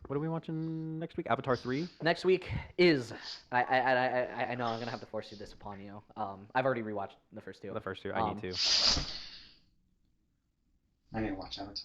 What are we watching next week? Avatar 3? Next week is I know I'm gonna have to force you this upon you. I've already rewatched the first two. The first two. I need to. I need to watch Avatar.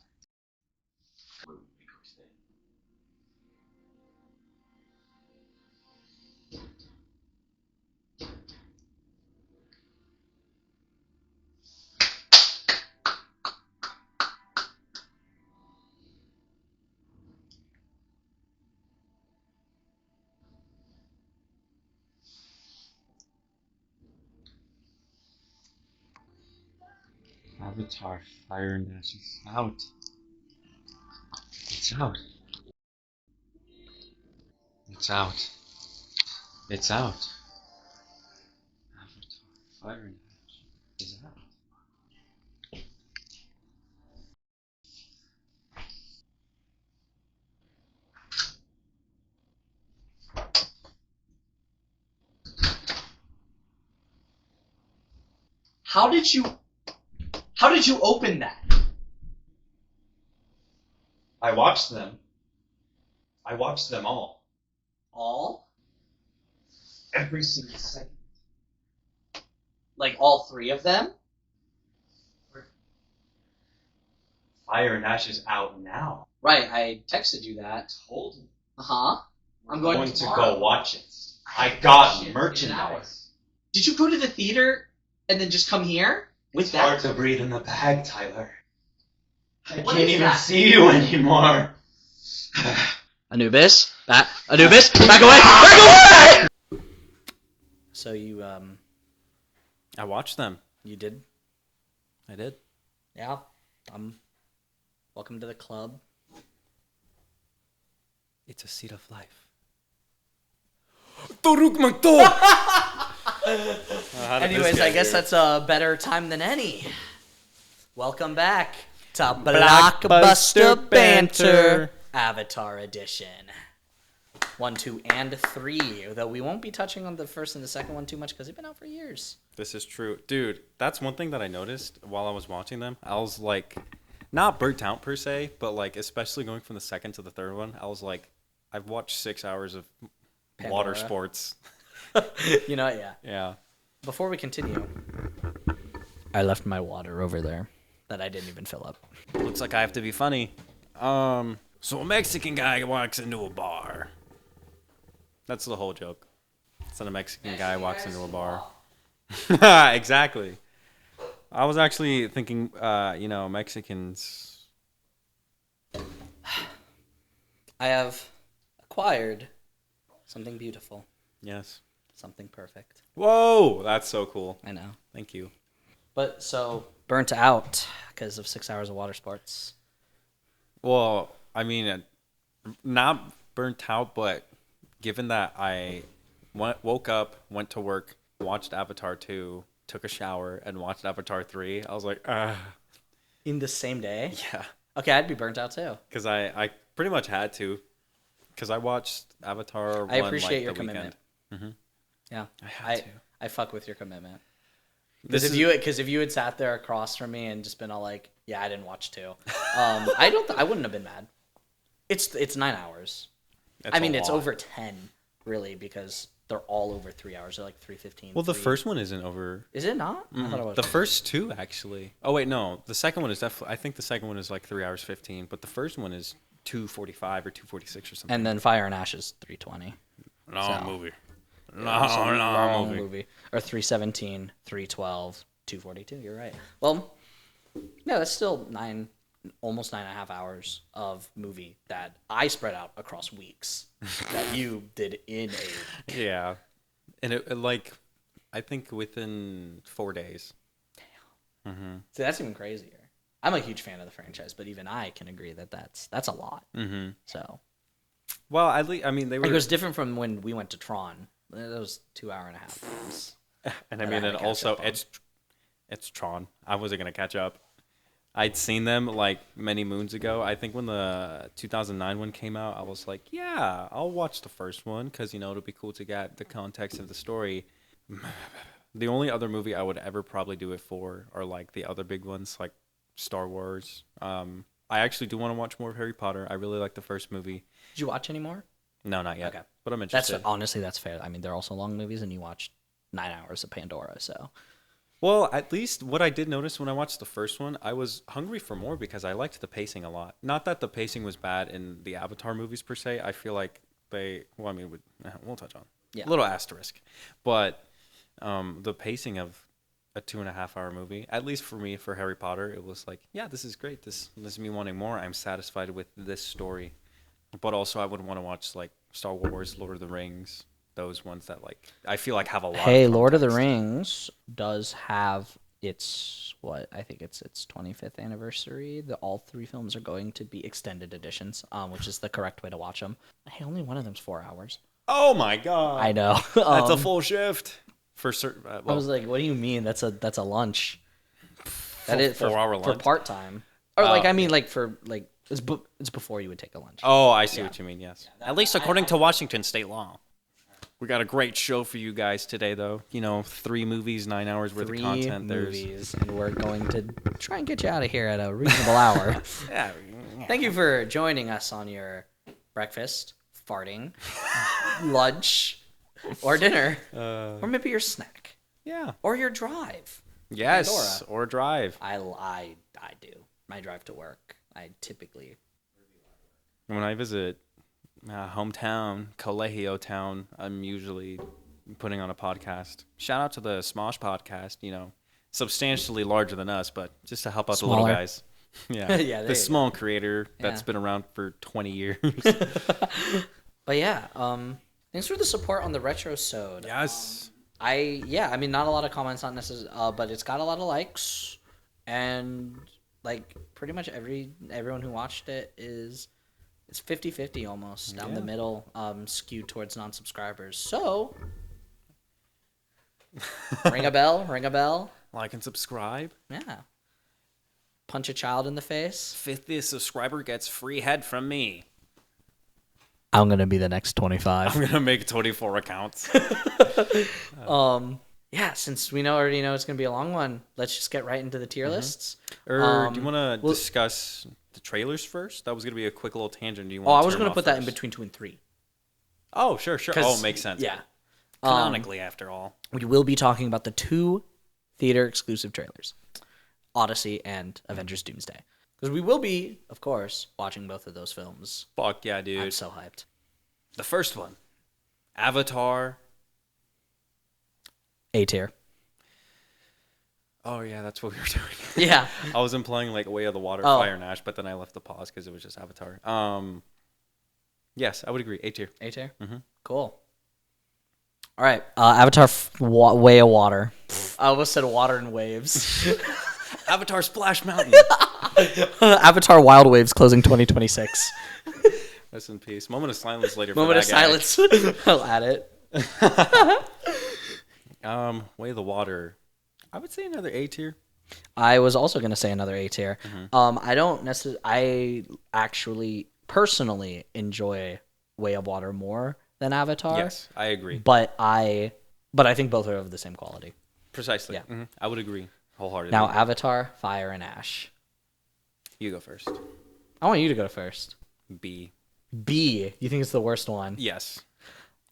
Avatar Fire and Ash is out. It's out. It's out. It's out. Avatar Fire and Ash is out. How did you open that? I watched them. I watched them all. All? Every single second. Like all three of them? Fire and Ash is out now. Right, I texted you that. Told me. Uh-huh. I'm going to tomorrow. go watch it. I got Shit, in an merchandise. Did you go to the theater and then just come here? With It's that? hard to breathe in the bag, Tyler. I What can't is even that? see you anymore. Anubis, Anubis, back away, back away! So you I watched them. you did? I did. Yeah. Welcome to the club. It's a seed of life. Toruk Magto! Anyways, I guess that's a better time than any. Welcome back to Blockbuster Banter Avatar Edition. 1, 2, and 3. Though we won't be touching on the first and the second one too much because they've been out for years. This is true. Dude, that's one thing that I noticed while I was watching them. I was like, not burnt out per se, but like, especially going from the second to the third one, I was like, I've watched 6 hours of water Pandora. sports. You know, yeah. Yeah. Before we continue, I left my water over there that I didn't even fill up. Looks like I have to be funny. So a Mexican guy walks into a bar. That's the whole joke. So a Mexican guy walks into a bar. Exactly. I was actually thinking, Mexicans. I have acquired something beautiful, Yes. something perfect. Whoa, that's so cool. I know. Thank you. But so burnt out because of 6 hours of water sports. Well, I mean, not burnt out, but given that I woke up, went to work, watched Avatar 2, took a shower, and watched Avatar 3, I was like, In the same day? yeah. Okay, I'd be burnt out too. Because I pretty much had to. Because I watched Avatar 1 I appreciate like, your the commitment. weekend. Yeah, I had to. I fuck with your commitment. This Because if you had sat there across from me and just been all like, "Yeah, I didn't watch 2," I wouldn't have been mad. It's 9 hours. That's I mean, a it's lot. over 10, really, because they're all over 3 hours. They're like 3:15. Well, the first one isn't over. Is it not? I thought it was. The first two, actually. Oh, wait, no. The second one is definitely... I think the second one is like 3 hours 15, but the first one is 2:45 or 2:46 or something. And then Fire and Ash is 3:20. Long so- movie. It's a Long movie. Or 3:17, 3:12, 2:42. You're right. Well, yeah, that's still almost 9.5 hours of movie that I spread out across weeks that you did in a. Yeah. And it like, I think within 4 days. See, that's even crazier. I'm a huge fan of the franchise, but even I can agree that that's a lot. Mm-hmm. So Well, I mean, they were... it was different from when we went to Tron. Those 2.5 hours. And I that I mean, had and to catch also up on. it's Tron. I wasn't gonna catch up. I'd seen them like many moons ago. I think when the 2009 one came out, I was like, yeah, I'll watch the first one because it'll be cool to get the context of the story. The only other movie I would ever probably do it for are like the other big ones, like Star Wars. I actually do want to watch more of Harry Potter. I really like the first movie. Did you watch any more? No, not yet. Okay. But I'm That's interested. honestly that's fair. I mean, they're also long movies, and you watched 9 hours of Pandora, so Well, at least what I did notice when I watched the first one, I was hungry for more because I liked the pacing a lot. Not that the pacing was bad in the Avatar movies per se. I feel like we'll touch on. Yeah. A little asterisk. But the pacing of a 2.5 hour movie, at least for me, for Harry Potter, it was like, yeah, this is great. This is me wanting more. I'm satisfied with this story. But also I would want to watch like Star Wars, Lord of the Rings, those ones that like I feel like have a lot hey, of Lord of the context. Rings does have its I think it's its 25th anniversary. All 3 films are going to be extended editions, which is the correct way to watch them. Hey, only one of them's 4 hours. Oh my god. I know. That's a full shift. For certain I was like, what do you mean? That's a lunch. That is 4 hour for lunch. part time. Or like I mean like for like it's before you would take a lunch. Oh, I see what you mean, yes. At least according to Washington state law. We got a great show for you guys today, though. 3 movies, 9 hours worth 3 of content. movies, and we're going to try and get you out of here at a reasonable hour. Yeah. Thank you for joining us on your breakfast, farting, lunch, or dinner, or maybe your snack, Yeah. or your drive. Yes, Pandora. or drive. I do. My drive to work. I typically. When I visit hometown, Colegio town, I'm usually putting on a podcast. Shout out to the Smosh podcast, substantially larger than us, but just to help out the little Smaller. guys. Yeah, Yeah, there the you small creator Yeah. that's been around for 20 years. But yeah, thanks for the support on the retro-sode. Yes. I mean, not a lot of comments, not necessarily, but it's got a lot of likes, and like pretty much everyone who watched it it's 50-50 almost down the Yeah. middle, skewed towards non-subscribers. So ring a bell. Like and subscribe. Yeah. Punch a child in the face. 50th subscriber gets free head from me. I'm gonna be the next 25. I'm going to make 24 accounts. Yeah, since we already know it's gonna be a long one, let's just get right into the tier lists. Or do you want to well- discuss the trailers first? That was going to be a quick little tangent. Do you Oh, want I was turn gonna off put that in first? between 2 and 3. Oh, sure. Oh, makes sense. Yeah. Canonically, after all. We will be talking about the 2 theater exclusive trailers, Odyssey and Avengers Doomsday. Because we will be, of course, watching both of those films. Fuck yeah, dude. I'm so hyped. The first one, Avatar. A tier. Oh, yeah, that's what we were doing. Yeah. I was implying like Way of the Water, Oh. Fire and Ash, but then I left the pause because it was just Avatar. Yes, I would agree. A tier. A tier? Mm-hmm. Cool. All right. Avatar Way of Water. I almost said Water and Waves. Avatar Splash Mountain. Avatar Wild Waves closing 2026. Rest in peace. Moment of silence later. Moment of for that guy. silence. I'll add it. Way of the Water. I would say another A tier. I was also going to say another A tier. I don't necessarily. I actually personally enjoy Way of Water more than Avatar. Yes, I agree. But I think both are of the same quality. Precisely. Yeah. Mhm. I would agree wholeheartedly. Now, Avatar, Fire and Ash. you go first. I want you to go first. B. B. You think it's the worst one? Yes.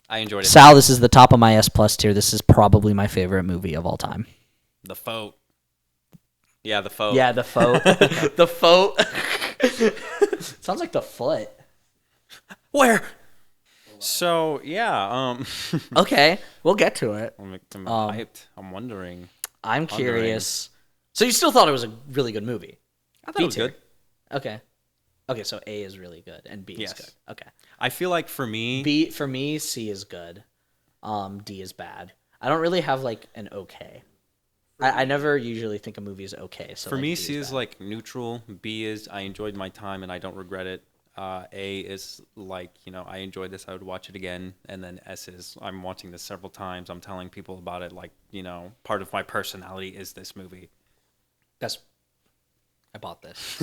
I enjoyed it. Sal, this is the top of my S plus tier. This is probably my favorite movie of all time. The Foe. Yeah, the Foe. Yeah, the Foe. The Foe. Sounds like the foot. Where? So, yeah, Okay, we'll get to it. I'm hyped. I'm wondering. I'm curious. So you still thought it was a really good movie? I thought it was tier. good. Okay. Okay, so A is really good and B Yes. is good. Okay. I feel like for me, B for me, C is good. D is bad. I don't really have like an okay. I never usually think a movie is okay. So for like, me, D C is bad. like neutral. B is I enjoyed my time and I don't regret it. A is like, I enjoyed this. I would watch it again. And then S is I'm watching this several times. I'm telling people about it. Like, part of my personality is this movie. I bought this.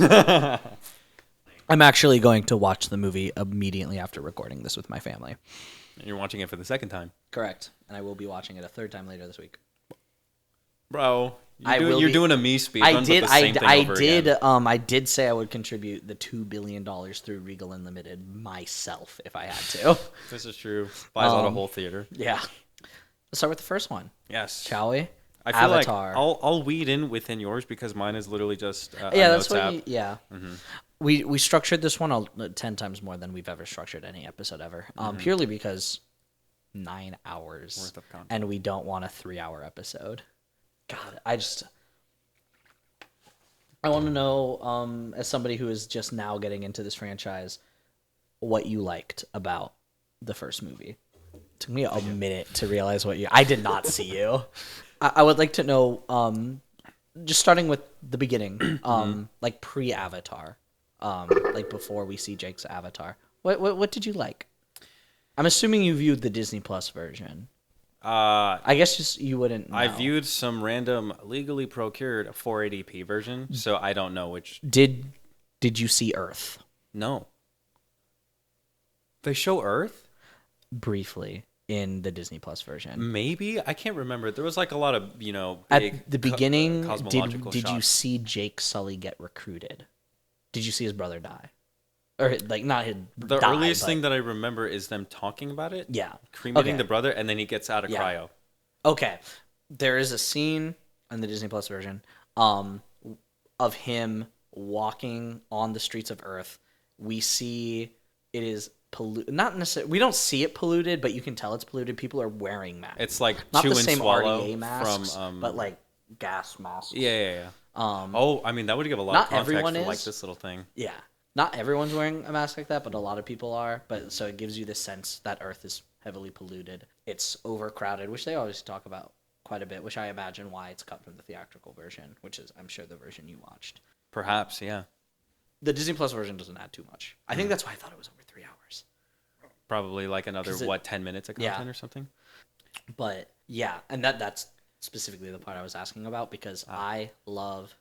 I'm actually going to watch the movie immediately after recording this with my family. You're watching it for the second time. Correct. And I will be watching it a third time later this week. Bro, I will you're be- doing a me speech. I but did. the same thing over again. I did say I would contribute the $2 billion through Regal Unlimited myself if I had to. This is true. Buys out a whole theater. Yeah. Let's start with the first one, Yes. shall we? I feel Avatar. like I'll weed in within yours because mine is literally just a That's notes what. app. Mm-hmm. We structured this one 10 times more than we've ever structured any episode ever. Purely because 9 hours Worth of content. and we don't want a 3-hour episode. God, I want to know, as somebody who is just now getting into this franchise, what you liked about the first movie. It took me a minute to realize what you. I did not see you. I would like to know, just starting with the beginning, like pre-Avatar, like before we see Jake's Avatar. What did you like? I'm assuming you viewed the Disney Plus version. I guess you wouldn't know. I viewed some random legally procured 480p version, so I don't know which. Did you see Earth? No. They show Earth? Briefly in the Disney Plus version. Maybe? I can't remember. There was like a lot of, big At the beginning, cosmological did you shots. see Jake Sully get recruited? Did you see his brother die? Or like not his The die, earliest but- thing that I remember is them talking about it. Yeah. Cremating Okay. the brother, and then he gets out of Yeah. cryo. Okay. There is a scene in the Disney Plus version of him walking on the streets of Earth. We see it is polluted. Not necessarily. We don't see it polluted, but you can tell it's polluted. People are wearing masks. It's like not chew the and same swallow RDA masks, from but like gas masks. yeah. I mean that would give a lot not of context everyone for like is. this little thing. Yeah. Not everyone's wearing a mask like that, but a lot of people are. But so it gives you the sense that Earth is heavily polluted. It's overcrowded, which they always talk about quite a bit, which I imagine why it's cut from the theatrical version, which is, I'm sure, the version you watched. Perhaps, yeah. The Disney Plus version doesn't add too much. I think that's why I thought it was over 3 hours. Probably like another 'Cause it- 10 minutes of yeah. content or something. But yeah, and that's specifically the part I was asking about because I love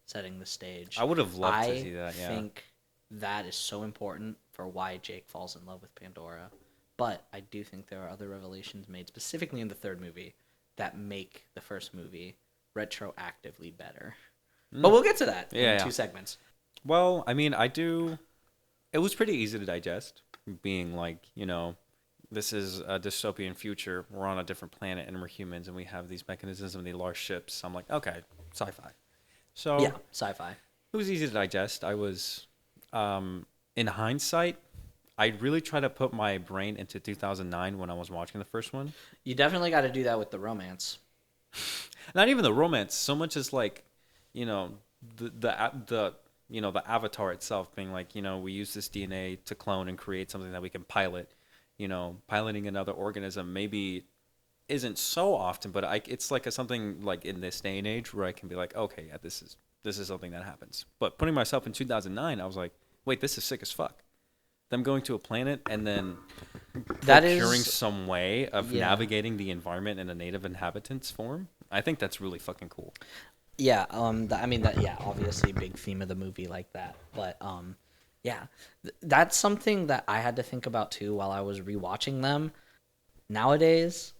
setting the stage. I would have loved I to see that. Yeah. think that is so important for why Jake falls in love with Pandora. But I do think there are other revelations made specifically in the third movie that make the first movie retroactively better. But we'll get to that in 2 segments. Well, I mean, it was pretty easy to digest, being like, this is a dystopian future. We're on a different planet and we're humans and we have these mechanisms and these large ships. I'm like, okay, sci-fi. So Yeah, sci-fi. it was easy to digest. I was, in hindsight, I really tried to put my brain into 2009 when I was watching the first one. You definitely got to do that with the romance. Not even the romance, so much as like, the avatar itself being like, we use this DNA to clone and create something that we can pilot. Piloting another organism maybe isn't so often, but it's like something like in this day and age where I can be like, okay, yeah, this is something that happens. But putting myself in 2009, I was like, wait, this is sick as fuck. Them going to a planet and then That procuring is some way of Yeah. navigating the environment in a native inhabitant's form. I think that's really fucking cool. Yeah, obviously big theme of the movie like that. But that's something that I had to think about too while I was rewatching them. Nowadays,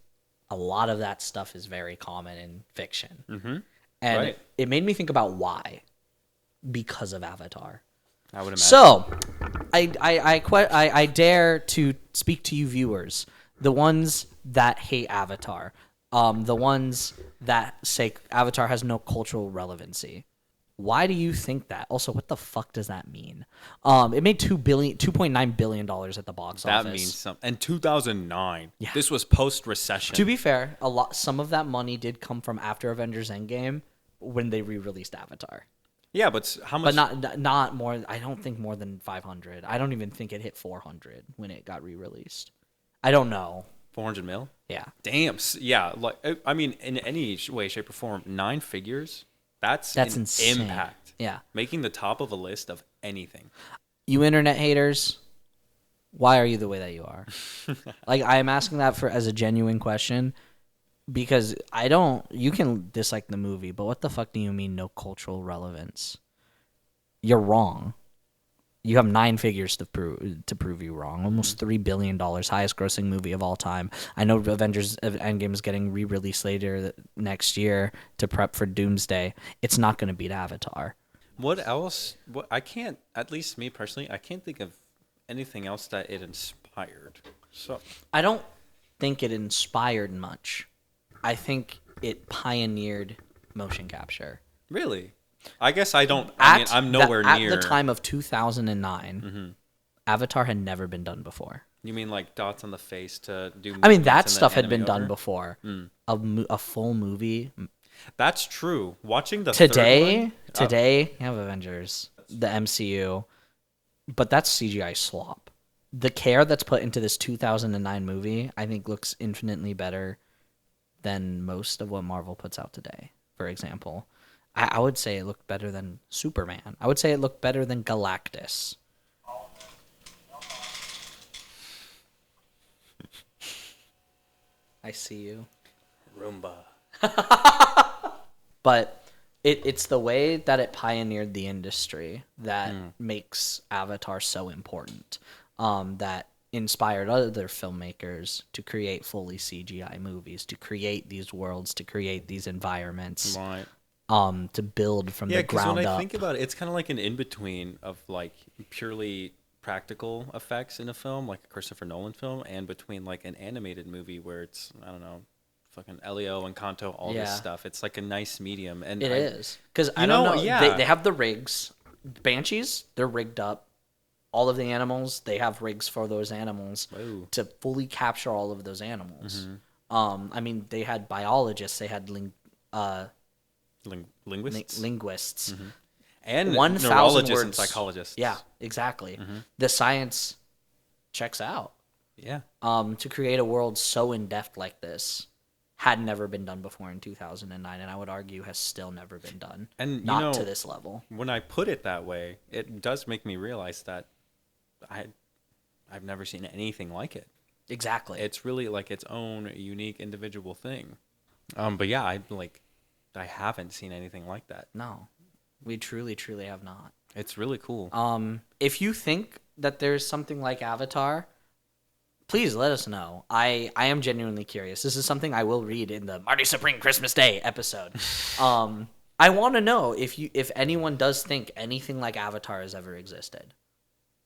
a lot of that stuff is very common in fiction. Mm-hmm. And Right. it made me think about why. Because of Avatar. I would imagine. So, I dare to speak to you viewers, the ones that hate Avatar, the ones that say Avatar has no cultural relevancy. Why do you think that? Also, what the fuck does that mean? It made $2.9 billion at the box office. That means something. And 2009. Yeah. This was post-recession. To be fair, some of that money did come from after Avengers Endgame when they re-released Avatar. Yeah, but how much? But not more. I don't think more than 500. I don't even think it hit 400 when it got re-released. I don't know. 400 mil? Yeah. Damn. Yeah. Like, I mean, in any way, shape, or form, 9 figures. That's an insane. impact. Yeah. Making the top of a list of anything. You internet haters, why are you the way that you are? Like, I am asking that as a genuine question because you can dislike the movie, but what the fuck do you mean no cultural relevance? You're wrong. You have 9 figures to prove you wrong. Almost $3 billion, highest grossing movie of all time. I know Avengers Endgame is getting re-released later next year to prep for Doomsday. It's not going to beat Avatar. What else? I can't, at least me personally, I can't think of anything else that it inspired. So I don't think it inspired much. I think it pioneered motion capture. Really? I guess I don't. I'm nowhere near. At the time of 2009, Avatar had never been done before. You mean like dots on the face to do? I mean, that stuff had been done before. A full movie. That's true. Watching the today, third one, you have Avengers, the MCU, but that's CGI slop. The care that's put into this 2009 movie, I think, looks infinitely better than most of what Marvel puts out today. For example. I would say it looked better than Superman. I would say it looked better than Galactus. I see you. Roomba. But it's the way that it pioneered the industry that makes Avatar so important. That inspired other filmmakers to create fully CGI movies, to create these worlds, to create these environments. Right. To build from the ground up. When I think about it, it's kind of like an in-between of like purely practical effects in a film, like a Christopher Nolan film, and between like an animated movie where it's, I don't know, fucking Elio and Kanto, all this stuff. It's like a nice medium. And it is. Because I don't know, they have the rigs. Banshees, they're rigged up. All of the animals, they have rigs for those animals to fully capture all of those animals. I mean, they had biologists, they had linguists, and 1,000 neurologists words. and psychologists. Yeah, exactly. The science checks out. Yeah. To create a world so in depth like this had never been done before in 2009, and I would argue has still never been done. And not to this level. When I put it that way, it does make me realize that I've never seen anything like it. Exactly. It's really like its own unique individual thing. But yeah, I haven't seen anything like that. No, we truly have not. It's really cool. If you think that there's something like Avatar, please let us know. I am genuinely curious. This is something I will read in the Marty Supreme Christmas Day episode. I want to know if anyone does think anything like Avatar has ever existed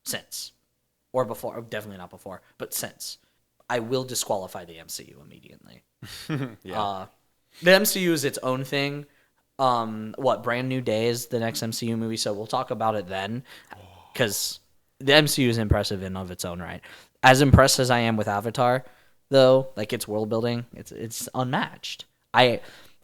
since or before. Definitely not before, but since. I will disqualify the MCU immediately. Yeah. The MCU is its own thing. Brand New Day is the next MCU movie, so we'll talk about it then. Because the MCU is impressive in of its own right. As impressed as I am with Avatar, though, like its world building, it's unmatched. I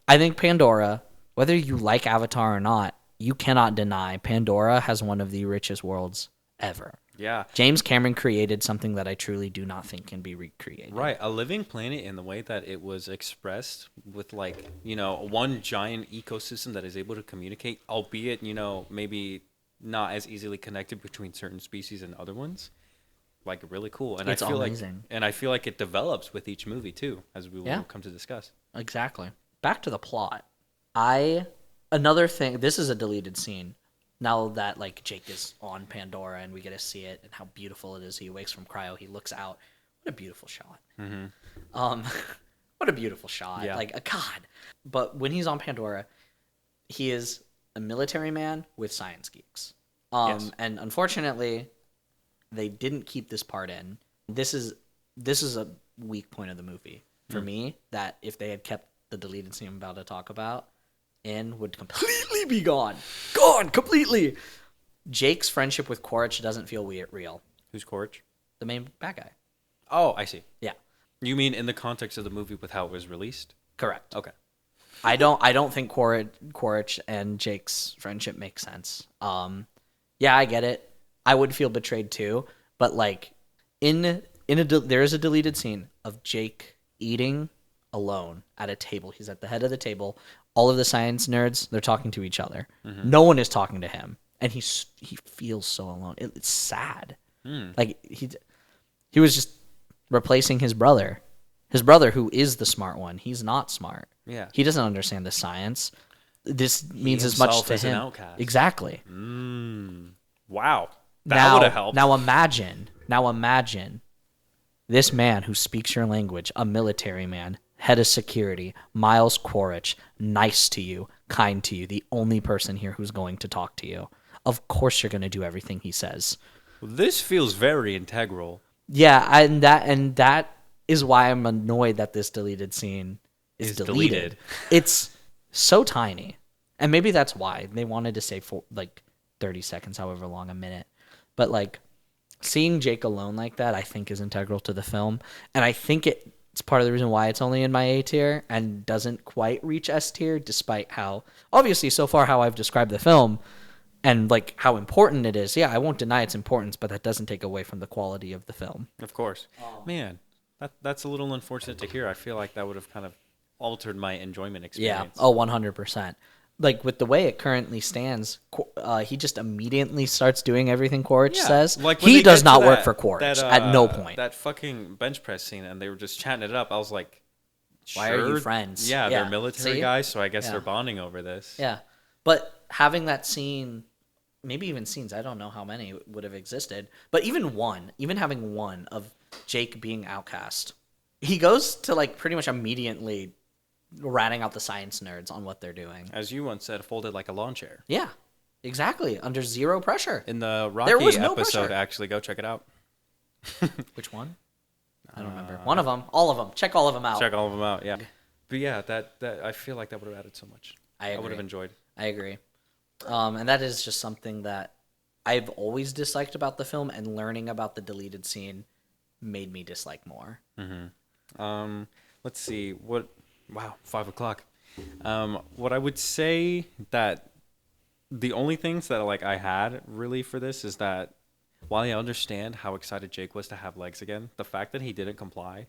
think Pandora, whether you like Avatar or not, you cannot deny Pandora has one of the richest worlds ever. Yeah. James Cameron created something that I truly do not think can be recreated. Right. A living planet in the way that it was expressed with one giant ecosystem that is able to communicate, albeit, maybe not as easily connected between certain species and other ones. Like really cool. And it's I feel amazing. And I feel like it develops with each movie too, as we will come to discuss. Exactly. Back to the plot. Another thing, this is a deleted scene. Now that Jake is on Pandora and we get to see it and how beautiful it is, he wakes from cryo, he looks out. What a beautiful shot. What a beautiful shot. Yeah. Like a god. But when he's on Pandora, he is a military man with science geeks. Yes. And unfortunately, they didn't keep this part in. This is a weak point of the movie for me, that if they had kept the deleted scene I'm about to talk about in, would completely be gone completely. Jake's friendship with Quaritch doesn't feel real. Who's Quaritch? The main bad guy. Oh, I see. Yeah, You mean in the context of the movie with how it was released? correct. Okay. I don't think Quaritch and Jake's friendship makes sense. Yeah, I get it. I would feel betrayed too, but there is a deleted scene of Jake eating alone at a table. He's at the head of the table. All of the science nerds, they're talking to each other. No one is talking to him, and he feels so alone. It's sad. Like he was just replacing his brother. His brother, who is the smart one, he's not smart. Yeah. He doesn't understand the science. This means as much to himself as him. an outcast. Exactly. Wow. That would have helped. Now imagine this man who speaks your language, a military man, head of security, Miles Quaritch, nice to you, kind to you, the only person here who's going to talk to you. Of course you're going to do everything he says. This feels very integral. Yeah, and that is why I'm annoyed that this deleted scene is deleted. It's so tiny. And maybe that's why they wanted to say for like 30 seconds, however long, a minute. But like seeing Jake alone like that, I think is integral to the film. And I think it's part of the reason why it's only in my A tier and doesn't quite reach S tier, despite how, obviously, so far how I've described the film and like how important it is. Yeah, I won't deny its importance, but that doesn't take away from the quality of the film. Of course. Man, that's a little unfortunate to hear. I feel like that would have kind of altered my enjoyment experience. Yeah, 100%. Like with the way it currently stands, he just immediately starts doing everything Quaritch says. Like when he they does get to not work for Quaritch at no point. That fucking bench press scene, and they were just chatting it up. I was like, why are you friends? Yeah, they're military See? guys, so I guess they're bonding over this. Yeah, but having that scene, maybe even scenes, I don't know how many would have existed, but even having one of Jake being outcast, he goes to like pretty much immediately ratting out the science nerds on what they're doing. As you once said, folded like a lawn chair. Yeah, exactly. Under zero pressure. In the Rocky There was no episode, pressure. actually, go check it out. Which one? I don't remember. One of them. All of them. Check all of them out. Check all of them out, yeah. But yeah, that I feel like that would have added so much. I would have enjoyed. I agree. And that is just something that I've always disliked about the film, and learning about the deleted scene made me dislike more. Let's see. Wow, 5 o'clock. What I would say that the only things that like I had really for this is that while I understand how excited Jake was to have legs again, the fact that he didn't comply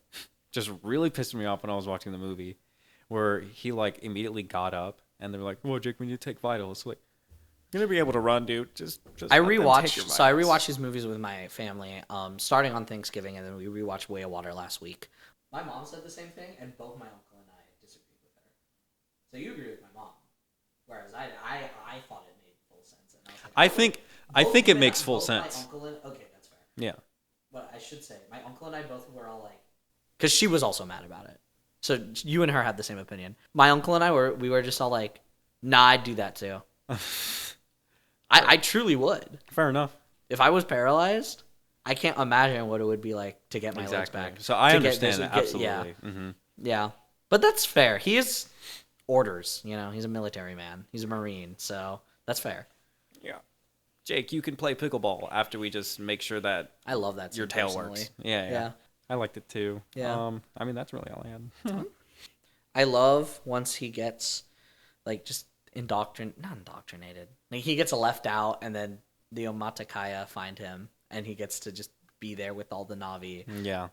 just really pissed me off when I was watching the movie, where he like immediately got up and they were like, "Whoa, Jake, we need to take vitals." Like, you're gonna be able to run, dude. Just I let them take your I vitals. rewatched these movies with my family, starting on Thanksgiving, and then we rewatched Way of Water last week. My mom said the same thing, and both my uncle and I disagreed with her. So you agree with my mom, whereas I thought it made full sense. And I was like, I think it makes full both sense. My uncle and, okay, that's fair. Yeah. But I should say, my uncle and I both were all like, because she was also mad about it. So you and her had the same opinion. My uncle and I were just all like, nah, I'd do that too. I truly would. Fair enough. If I was paralyzed, I can't imagine what it would be like to get my legs back. So I To get understand this- that, get- absolutely. Yeah. Yeah. But that's fair. He is orders, he's a military man. He's a Marine, so that's fair. Yeah. Jake, you can play pickleball after we just make sure that I love that your scene tail personally. works. Yeah. Yeah. I liked it too. Yeah. I mean, that's really all I had. I love once he gets like just not indoctrinated. Like he gets left out, and then the Omatakaya find him, and he gets to just be there with all the Na'vi. Yeah.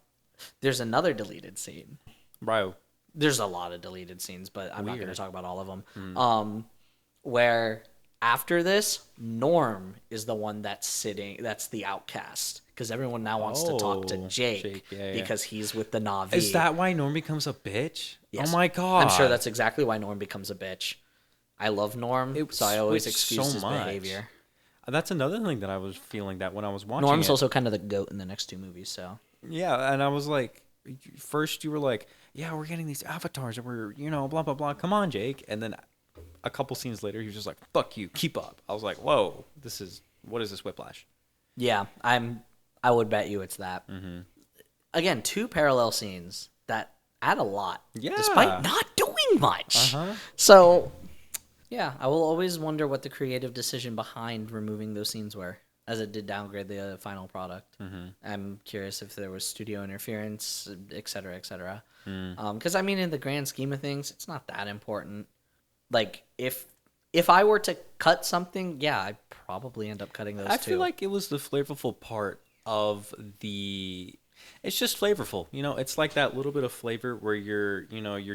There's another deleted scene. Bro. There's a lot of deleted scenes, but I'm not going to Weird. talk about all of them. Where after this, Norm is the one that's the outcast, because everyone now wants to talk to Oh, Jake, yeah. because he's with the Na'vi. Is that why Norm becomes a bitch? Yes. Oh my god. I'm sure that's exactly why Norm becomes a bitch. I love Norm, so I always switched excuse so his much. behavior. That's another thing that I was feeling that when I was watching Norm's it. also kind of the goat in the next two movies, so. Yeah, and I was like, first you were like, yeah, we're getting these avatars, and we're, blah, blah, blah. Come on, Jake. And then a couple scenes later, he was just like, fuck you, keep up. I was like, whoa, what is this whiplash? Yeah, I would bet you it's that. Mm-hmm. Again, two parallel scenes that add a lot, Yeah. despite not doing much. Uh-huh. So, yeah, I will always wonder what the creative decision behind removing those scenes were, as it did downgrade the final product. Mm-hmm. I'm curious if there was studio interference, et cetera, et cetera. Mm. Because, I mean, in the grand scheme of things, it's not that important. Like, if I were to cut something, yeah, I'd probably end up cutting those I two. feel like it was the flavorful part of the... It's just flavorful, it's like that little bit of flavor where you're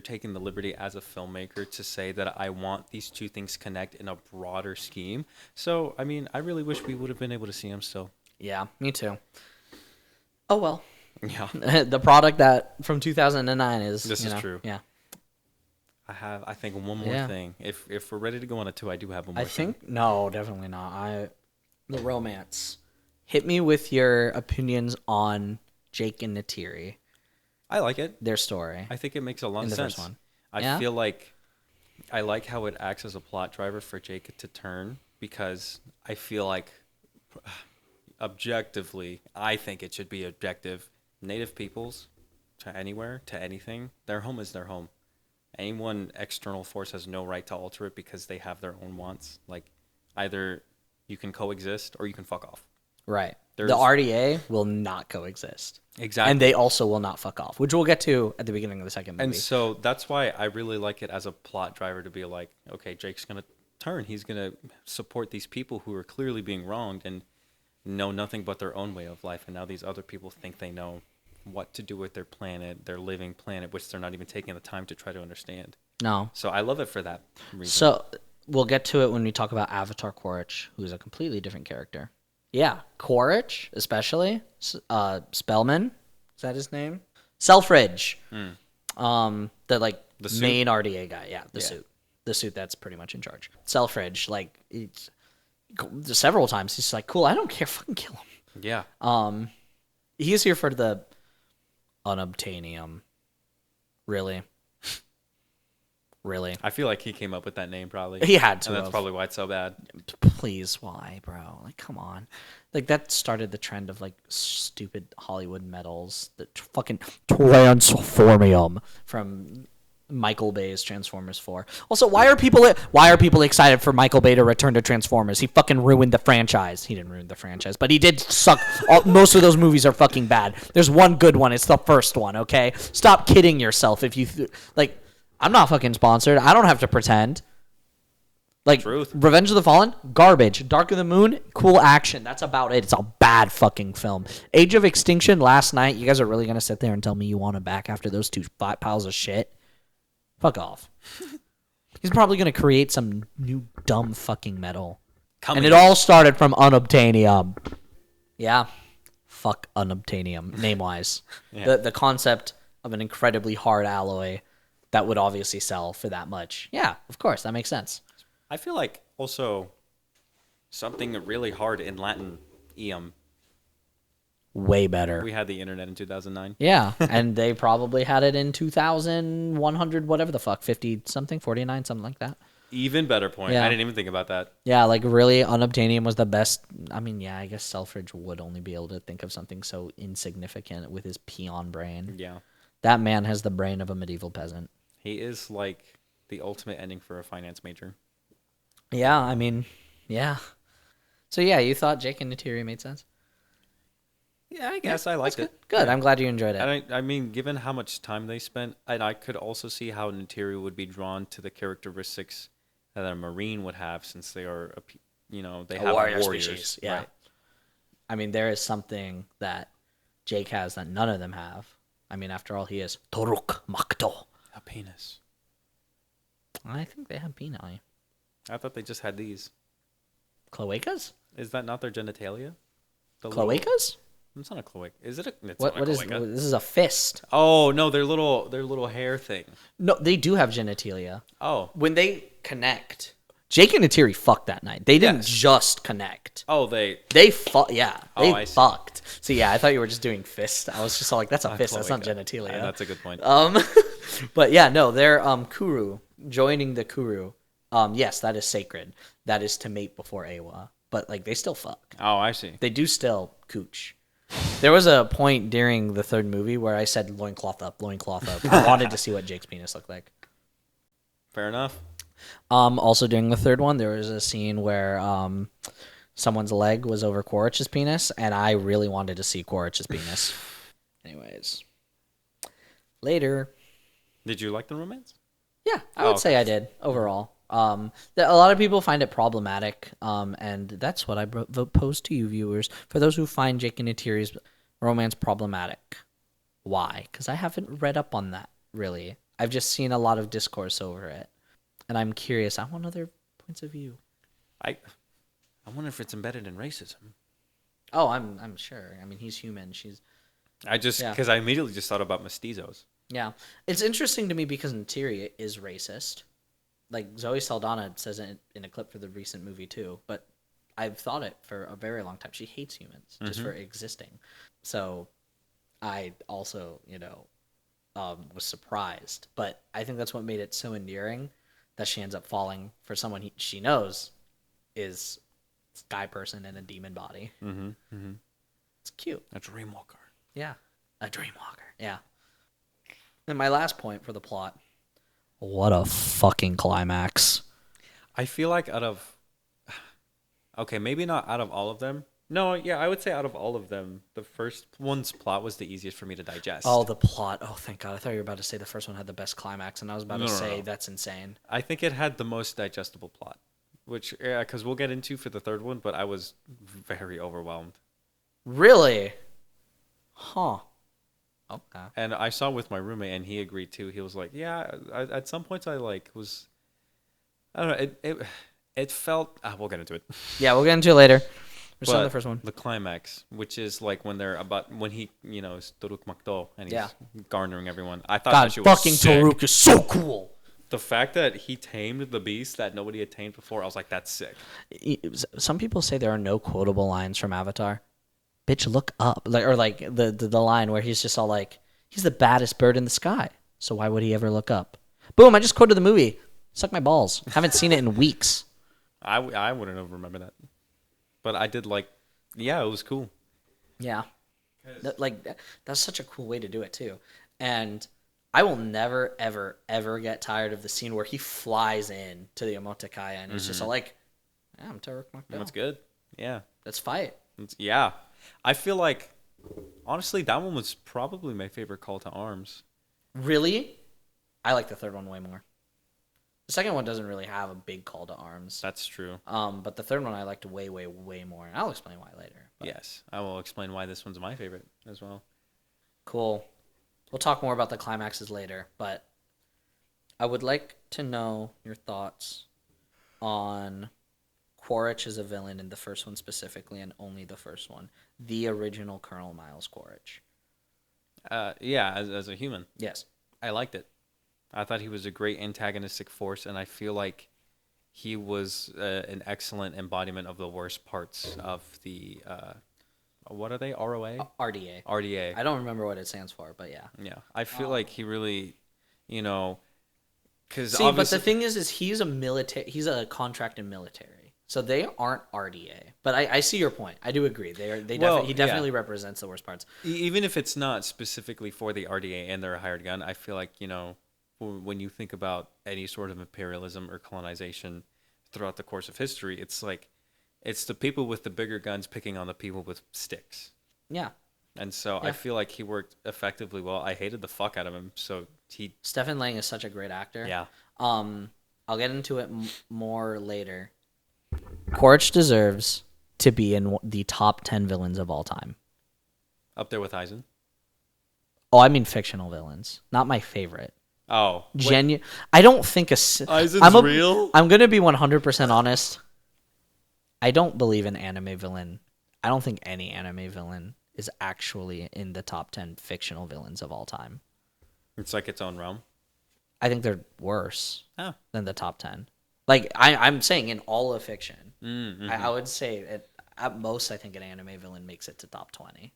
taking the liberty as a filmmaker to say that I want these two things connect in a broader scheme. So, I mean, I really wish we would have been able to see them still. Yeah, me too. Oh, well. Yeah. The product that from 2009 is... This is true. Yeah. I think one more Yeah. thing. If we're ready to go on a 2, I do have one more I thing. think... No, definitely not. The romance Hit me with your opinions on Jake and Neytiri, I like it. their story. I think it makes a lot In of the sense. first one. I Yeah? feel like I like how it acts as a plot driver for Jake to turn, because I feel like objectively, I think it should be objective. Native peoples, to anywhere, to anything, their home is their home. Anyone external force has no right to alter it because they have their own wants. Like, either you can coexist or you can fuck off. Right. There's- The RDA will not coexist. Exactly. And they also will not fuck off, which we'll get to at the beginning of the second movie. And so that's why I really like it as a plot driver to be like, okay, Jake's going to turn. He's going to support these people who are clearly being wronged and know nothing but their own way of life. And now these other people think they know what to do with their planet, their living planet, which they're not even taking the time to try to understand. No. So I love it for that reason. So we'll get to it when we talk about Avatar Quaritch, who is a completely different character. Yeah, Quaritch, especially. Spellman, is that his name? Selfridge. The The suit? main RDA guy. Yeah, the suit. The suit that's pretty much in charge. Selfridge, like, it's, several times he's like, cool, I don't care, fucking kill him. Yeah. He's here for the Unobtainium. Really? Really? I feel like he came up with that name probably. He had to And that's have. probably why it's so bad. Please, why, bro? Like, come on. Like, that started the trend of, like, stupid Hollywood medals. The fucking Transformium from Michael Bay's Transformers 4. Also, why are people excited for Michael Bay to return to Transformers? He fucking ruined the franchise. He didn't ruin the franchise, but he did suck. Most of those movies are fucking bad. There's one good one. It's the first one, okay? Stop kidding yourself if you... like, I'm not fucking sponsored. I don't have to pretend. Like, Truth. Revenge of the Fallen, garbage. Dark of the Moon, cool action. That's about it. It's a bad fucking film. Age of Extinction, last night. You guys are really going to sit there and tell me you want it back after those two fat piles of shit? Fuck off. He's probably going to create some new dumb fucking metal. And it all started from Unobtainium. Yeah. Fuck Unobtainium, name-wise. Yeah. The concept of an incredibly hard alloy that would obviously sell for that much. Yeah, of course. That makes sense. I feel like also something really hard in Latin, eum. Way better. We had the internet in 2009. Yeah, and they probably had it in 2100, whatever the fuck, 50 something, 49, something like that. Even better point. Yeah. I didn't even think about that. Yeah, like really, Unobtainium was the best. I mean, yeah, I guess Selfridge would only be able to think of something so insignificant with his peon brain. Yeah. That man has the brain of a medieval peasant. He is like the ultimate ending for a finance major. Yeah, I mean, yeah. So yeah, you thought Jake and Neytiri made sense? Yeah, I guess I liked it. Good. I'm glad you enjoyed it. And I mean, given how much time they spent, and I could also see how Neytiri would be drawn to the characteristics that a Marine would have, since they are, they have warrior warriors. species, yeah. Right. I mean, there is something that Jake has that none of them have. I mean, after all, he is Toruk Makto. A penis. I think they have penile. I thought they just had these. Cloacas? Is that not their genitalia? The Cloacas? It's not a cloaca. Is it a? It's What? not a What is? cloaca. This is a fist. Oh no, their little hair thing. No, they do have genitalia. Oh. When they connect, Jake and Neytiri fucked that night. They didn't Yes. just connect. Oh, they. They fucked. Yeah, they I see. fucked. So yeah, I thought you were just doing fist. I was just all like, that's a fist. That's not cloaca. genitalia. That's a good point. But yeah, no, they're Kuru joining the Kuru. Yes, that is sacred. That is to mate before Awa. But like, they still fuck. Oh, I see. They do still cooch. There was a point during the third movie where I said loincloth up, loincloth up. I wanted to see what Jake's penis looked like. Fair enough. Also during the third one, there was a scene where someone's leg was over Quaritch's penis, and I really wanted to see Quaritch's penis. Anyways. Later. Did you like the romance? Yeah, I would say I did, overall. A lot of people find it problematic, and that's what I pose to you, viewers. For those who find Jake and Neytiri's romance problematic, why? Because I haven't read up on that, really. I've just seen a lot of discourse over it, and I'm curious. I want other points of view. I wonder if it's embedded in racism. Oh, I'm sure. I mean, he's human. She's... Because I immediately just thought about mestizos. Yeah. It's interesting to me because Neytiri is racist. Like, Zoe Saldana says it in a clip for the recent movie, too. But I've thought it for a very long time. She hates humans just for existing. So I also, was surprised. But I think that's what made it so endearing that she ends up falling for someone she knows is a sky person in a demon body. It's cute. A dreamwalker. Yeah. A dreamwalker. Yeah. And my last point for the plot. What a fucking climax. I feel like okay, maybe not out of all of them. No, yeah, I would say out of all of them, the first one's plot was the easiest for me to digest. Oh, the plot. Oh, thank God. I thought you were about to say the first one had the best climax, and I was about to say that's insane. I think it had the most digestible plot, which, yeah, because we'll get into for the third one, but I was very overwhelmed. Really? Huh. Okay. And I saw with my roommate, and he agreed too. He was like, yeah, at some points I was, I don't know, it felt, we'll get into it. Yeah, we'll get into it later. We're still on the first one. The climax, which is like when he, is Toruk Makto, and he's garnering everyone. I thought that shit was fucking sick. Toruk is so cool. The fact that he tamed the beast that nobody had tamed before, I was like, that's sick. Some people say there are no quotable lines from Avatar. Bitch, look up. The line where he's just all like, he's the baddest bird in the sky. So why would he ever look up? Boom, I just quoted the movie. Suck my balls. Haven't seen it in weeks. I wouldn't have remembered that. But I did it was cool. Yeah. That's such a cool way to do it, too. And I will never, ever, ever get tired of the scene where he flies in to the Omotakaya and it's just all like, yeah, I'm Toruk Makto. That's good. Yeah. Let's fight. Yeah. I feel like, honestly, that one was probably my favorite call to arms. Really? I like the third one way more. The second one doesn't really have a big call to arms. That's true. But the third one I liked way, way, way more. And I'll explain why later. But. Yes. I will explain why this one's my favorite as well. Cool. We'll talk more about the climaxes later, but I would like to know your thoughts on Quaritch as a villain in the first one specifically, and only the first one. The original Colonel Miles Quaritch. Yeah, as a human. Yes. I liked it. I thought he was a great antagonistic force, and I feel like he was an excellent embodiment of the worst parts of the, what are they, ROA? RDA. RDA. I don't remember what it stands for, but yeah. Yeah, I feel like he really, because See, but the thing is he's a contract in military, so they aren't RDA. But I see your point. I do agree. He definitely represents the worst parts. Even if it's not specifically for the RDA and they're a hired gun, I feel like, when you think about any sort of imperialism or colonization throughout the course of history, it's like it's the people with the bigger guns picking on the people with sticks. Yeah. And so I feel like he worked effectively well. I hated the fuck out of him. So Stephen Lang is such a great actor. Yeah. I'll get into it more later. Quaritch deserves to be in the top 10 villains of all time. Up there with Eisen. Oh, I mean fictional villains, not my favorite. Oh, I don't think Eisen's real. I'm gonna be 100% honest. I don't believe an anime villain. I don't think any anime villain is actually in the top 10 fictional villains of all time. It's like its own realm. I think they're worse than the top 10. Like I'm saying in all of fiction, I would say at most I think an anime villain makes it to top 20,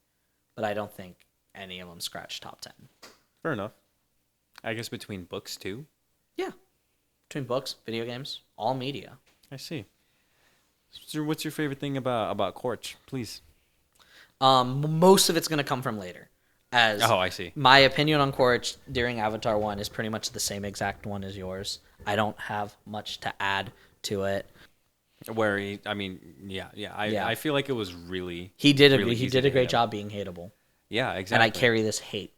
but I don't think any of them scratch top 10. Fair enough. I guess between books too. Yeah, between books, video games, all media. I see. So what's your favorite thing about Quaritch, please? Most of it's gonna come from later. I see. My opinion on Quaritch during Avatar 1 is pretty much the same exact one as yours. I don't have much to add to it. I feel like it was really he did a great job being hateable. Yeah, exactly. And I carry this hate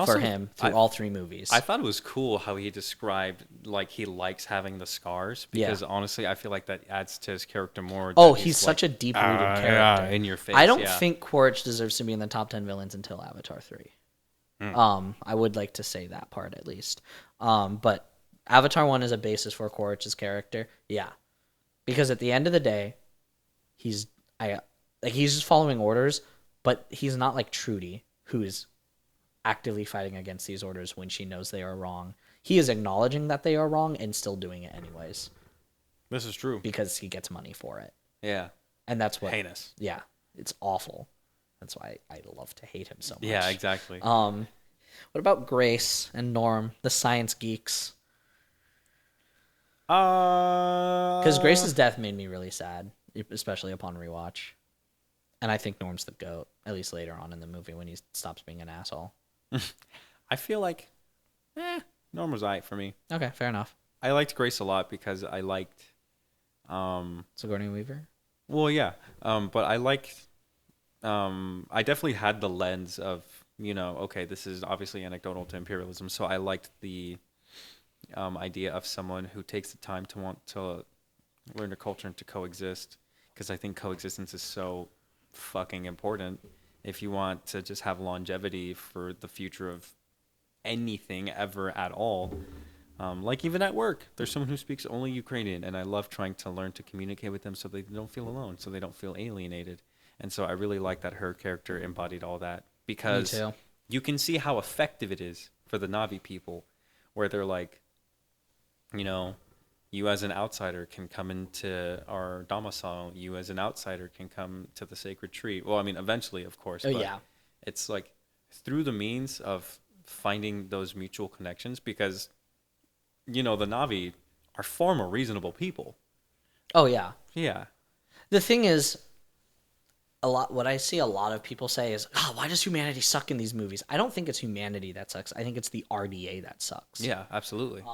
for him through all three movies. I thought it was cool how he described like he likes having the scars because honestly I feel like that adds to his character more. Oh, he's such a deep-rooted character. In your face. I don't think Quaritch deserves to be in the top 10 villains until Avatar 3. I would like to say that part at least. But Avatar 1 is a basis for Quaritch's character. Yeah. Because at the end of the day, he's just following orders, but he's not like Trudy, who is actively fighting against these orders when she knows they are wrong. He is acknowledging that they are wrong and still doing it anyways. This is true. Because he gets money for it. Yeah. And that's what heinous. Yeah, it's awful. That's why I love to hate him so much. Yeah, exactly. What about Grace and Norm, the science geeks? Because Grace's death made me really sad, especially upon rewatch. And I think Norm's the GOAT, at least later on in the movie when he stops being an asshole. I feel like, Norm was alright for me. Okay, fair enough. I liked Grace a lot because I liked, Sigourney Weaver? well, yeah, but I liked, I definitely had the lens of, okay, this is obviously anecdotal to imperialism, so I liked the idea of someone who takes the time to want to learn a culture and to coexist, because I think coexistence is so fucking important if you want to just have longevity for the future of anything ever at all. Like even at work, there's someone who speaks only Ukrainian, and I love trying to learn to communicate with them so they don't feel alone, so they don't feel alienated. And so I really like that her character embodied all that, because Me too. you can see how effective it is for the Na'vi people, where they're like, you as an outsider can come into our domicile. You as an outsider can come to the sacred tree. Well, I mean, eventually, of course. Oh, but yeah. It's like through the means of finding those mutual connections, because, the Na'vi are far more reasonable people. Oh, yeah. Yeah. The thing is, what I see a lot of people say is, why does humanity suck in these movies? I don't think it's humanity that sucks. I think it's the RDA that sucks. Yeah, absolutely.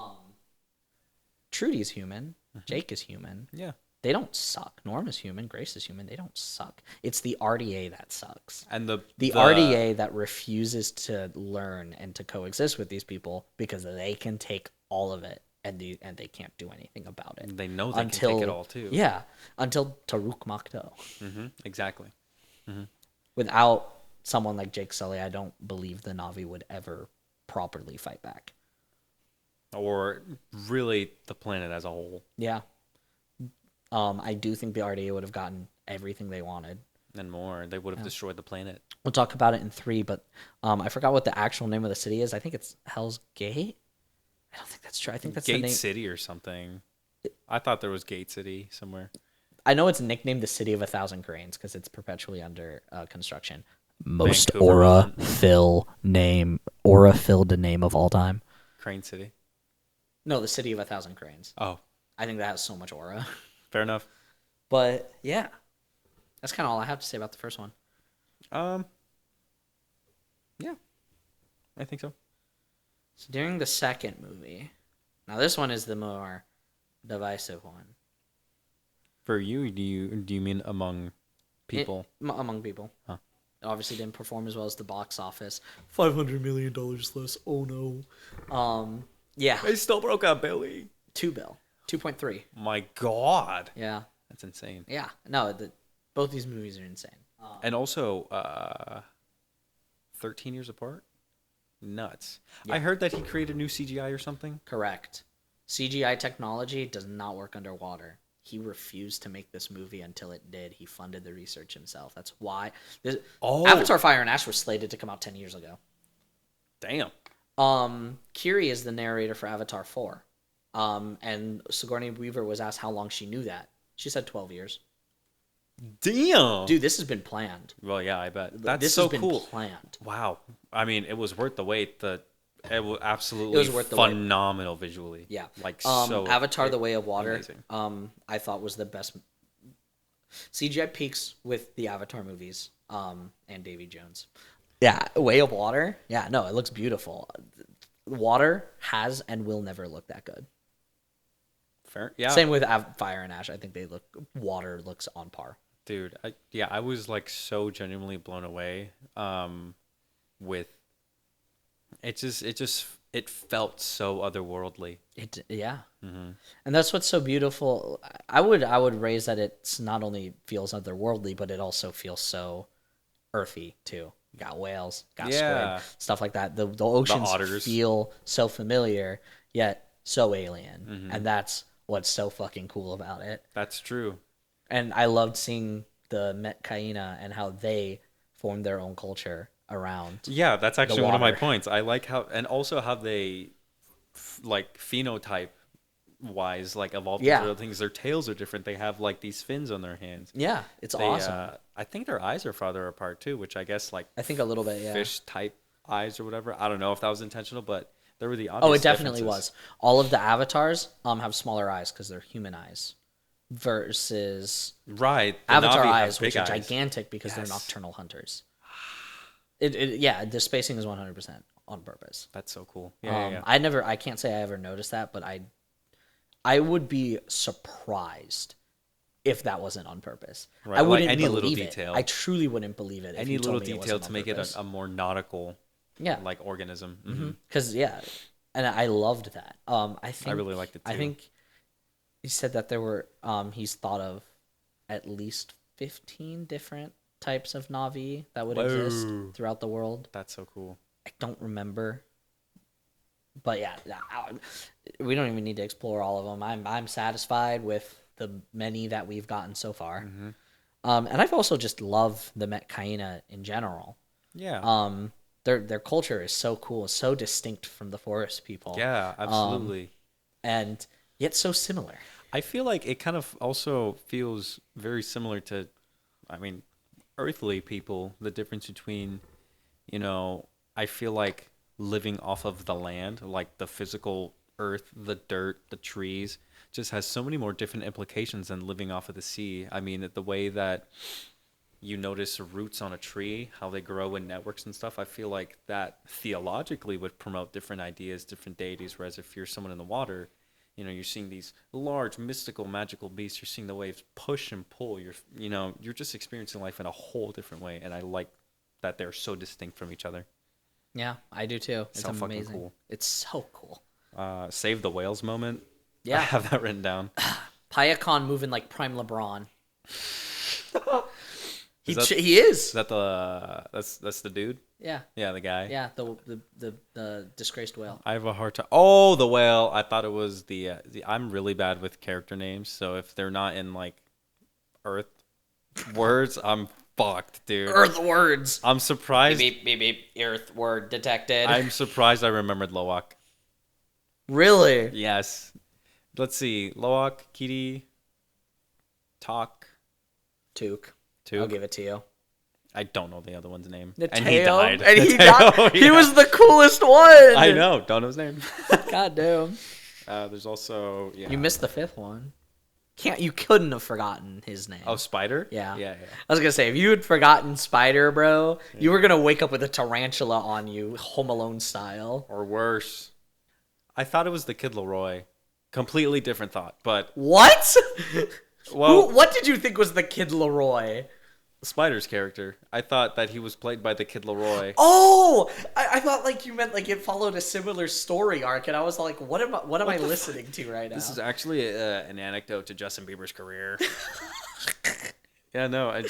Trudy's human. Jake is human. Yeah. They don't suck. Norm is human. Grace is human. They don't suck. It's the RDA that sucks. And the RDA that refuses to learn and to coexist with these people because they can take all of it and they can't do anything about it. They know they can take it all too. Yeah, until Taruk Makto. Exactly. Without someone like Jake Sully, I don't believe the Na'vi would ever properly fight back. Or really the planet as a whole. Yeah. I do think the RDA would have gotten everything they wanted. And more. They would have destroyed the planet. We'll talk about it in 3, but I forgot what the actual name of the city is. I think it's Hell's Gate. I don't think that's true. I think that's Gate the name. City or something. I thought there was Gate City somewhere. I know it's nicknamed the City of 1,000 Cranes because it's perpetually under construction. Most Vancouver. aura-filled name of all time. Crane City. No, the City of 1,000 Cranes. Oh, I think that has so much aura. fair enough. But yeah, that's kind of all I have to say about the first one. Yeah, I think so. So during the second movie, now this one is the more divisive one. For you, do you mean among people? Among people. Huh. It obviously didn't perform as well as the box office. $500 million less. Oh no. Yeah. I still broke out, Billy. 2.3. My God. Yeah. That's insane. Yeah. No, both these movies are insane. And also, 13 years apart? Nuts. Yeah. I heard that he created new CGI or something. Correct. CGI technology does not work underwater. He refused to make this movie until it did. He funded the research himself. That's why. Avatar Fire and Ash was slated to come out 10 years ago. Damn. Kiri is the narrator for Avatar 4. And Sigourney Weaver was asked how long she knew that. She said 12 years. Damn. Dude, this has been planned. Well, yeah, I bet. That's this so has been cool. planned. Wow. I mean, it was worth the wait. It was absolutely It was worth the wait. phenomenal visually. Yeah. Like so. Avatar: The Way of Water. Amazing. I thought was the best. CGI peaks with the Avatar movies. And Davy Jones. Yeah, Way of Water. Yeah, no, it looks beautiful. Water has and will never look that good. Fair. Yeah. Same with Fire and Ash. I think water looks on par. Dude, I was like so genuinely blown away with it felt so otherworldly. Yeah. Mm-hmm. And that's what's so beautiful. I would raise that it's not only feels otherworldly, but it also feels so earthy too. You got whales, got squid, stuff like that. The oceans feel so familiar yet so alien, and that's what's so fucking cool about it. That's true. And I loved seeing the Met Kaina and how they formed their own culture around. Yeah, that's actually one of my points. I like how, and also how they like phenotype wise, like evolved Yeah. into other things. Their tails are different. They have like these fins on their hands. Yeah, it's awesome. I think their eyes are farther apart too, which I guess like I think a little bit, yeah. fish type eyes or whatever. I don't know if that was intentional, but there were the obvious Oh, it definitely differences. was. All of the avatars have smaller eyes because they're human eyes, versus Right. The Avatar Na'vi have eyes, big which are eyes. gigantic because they're Yes. nocturnal hunters. Yeah, the spacing is 100% on purpose. That's so cool. Yeah. I can't say I ever noticed that, but I would be surprised if that wasn't on purpose. Right, I like wouldn't any believe little it. detail. I truly wouldn't believe it. If Any you told little me it detail wasn't to on make purpose. it a more nautical Yeah, like organism. Mm-hmm. because and I loved that. I think really liked it, I too. think he said that there were he's thought of at least 15 different types of Na'vi that would exist Whoa. throughout the world. That's so cool. I don't remember, but yeah, we don't even need to explore all of them. I'm satisfied with the many that we've gotten so far. Mm-hmm. And I've also just loved the Metkaina in general. Yeah. Their culture is so cool, so distinct from the forest people. Yeah, absolutely. And yet so similar. I feel like it kind of also feels very similar to, I mean, earthly people. The difference between, I feel like living off of the land, like the physical earth, the dirt, the trees, just has so many more different implications than living off of the sea. I mean, the way that you notice roots on a tree, how they grow in networks and stuff, I feel like that theologically would promote different ideas, different deities, whereas if you're someone in the water, you're seeing these large, mystical, magical beasts, you're seeing the waves push and pull, you're just experiencing life in a whole different way, and I like that they're so distinct from each other. Yeah, I do too. It's So fucking amazing. cool. It's so cool. Save the whales moment. Yeah. I have that written down. Payakon moving like Prime LeBron. Is He is. Is that that's the dude? Yeah. Yeah, the guy. Yeah, the disgraced whale. I have a hard time. Oh, the whale. I thought it was the. I'm really bad with character names, so if they're not in like Earth words, I'm fucked, dude. Earth words. I'm surprised. Beep, beep, beep, beep. Earth word detected. I'm surprised I remembered Loak. Really? Yes. Let's see. Loak, Kitty, Talk, Took. Took. I'll give it to you. I don't know the other one's name. Nateo. And he died. And he Nateo, died. He yeah. was the coolest one. I know. Don't know his name. God damn. There's also You missed the fifth one. You couldn't have forgotten his name. Oh, Spider. Yeah. Yeah. I was gonna say, if you had forgotten Spider, bro, you were gonna wake up with a tarantula on you, Home Alone style. Or worse. I thought it was the Kid LAROI. Completely different thought, but What? well, What did you think was the Kid LAROI? Spider's character. I thought that he was played by the Kid LAROI. Oh, I thought like you meant like it followed a similar story arc, and I was like, what am I listening to right now? This is actually an anecdote to Justin Bieber's career. Yeah, no, I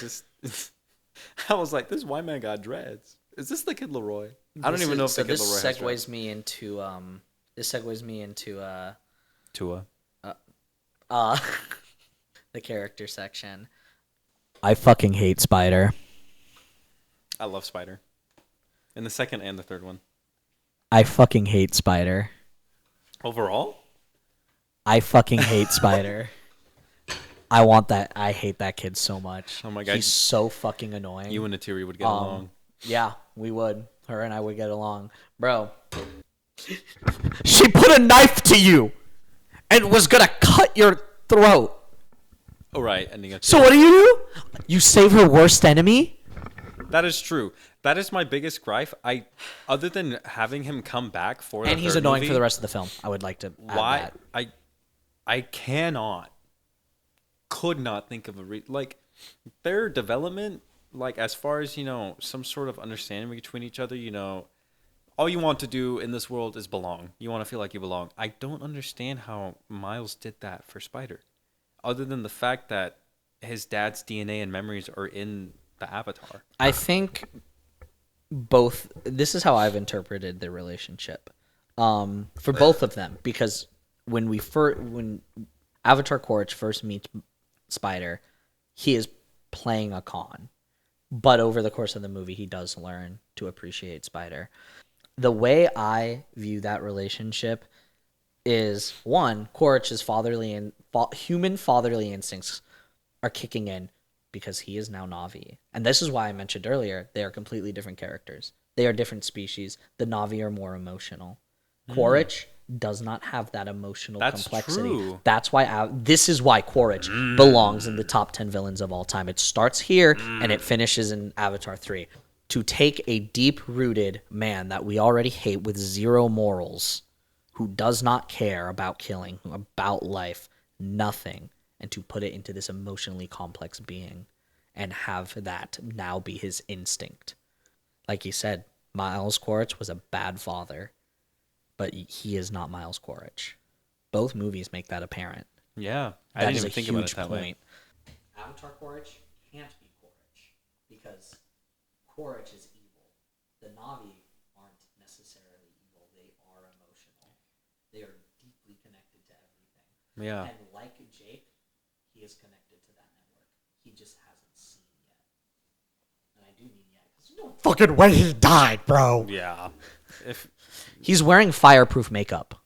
was like, this white man got dreads. Is this the Kid LAROI? I don't even know if the Kid LAROI has this dreads. segues me into Tua. the character section. I fucking hate Spider. I love Spider. In the second and the third one. I fucking hate Spider. Overall? I fucking hate Spider. I hate that kid so much. Oh my God. He's so fucking annoying. You and Neytiri would get along. Yeah, we would. Her and I would get along. Bro. She put a knife to you and was gonna cut your throat. Oh, right. Ending up. So what do? You save her worst enemy? That is true. That is my biggest gripe. Other than having him come back for the And he's third annoying movie, for the rest of the film. I would like to add why that. I could not think of like their development, like as far as some sort of understanding between each other. All you want to do in this world is belong. You want to feel like you belong. I don't understand how Miles did that for Spider, other than the fact that his dad's DNA and memories are in the Avatar. I think both. This is how I've interpreted the relationship for both of them, because when Avatar Quaritch first meets Spider, he is playing a con, but over the course of the movie, he does learn to appreciate Spider. The way I view that relationship is one, Quaritch's human fatherly instincts are kicking in because he is now Na'vi. And this is why I mentioned earlier, they are completely different characters. They are different species. The Na'vi are more emotional. Quaritch does not have that emotional complexity. True. That's why this is why Quaritch belongs in the top 10 villains of all time. It starts here and it finishes in Avatar 3. To take a deep-rooted man that we already hate with zero morals, who does not care about killing, about life, nothing, and to put it into this emotionally complex being and have that now be his instinct. Like you said, Miles Quaritch was a bad father, but he is not Miles Quaritch. Both movies make that apparent. Yeah, I That didn't is even a think about huge it that way. Avatar Quaritch can't be Quaritch because Quaritch is evil. The Na'vi aren't necessarily evil. They are emotional. They are deeply connected to everything. Yeah. And like Jake, he is connected to that network. He just hasn't seen yet. And I do mean yet because no fucking way he died, bro. Yeah. If He's wearing fireproof makeup.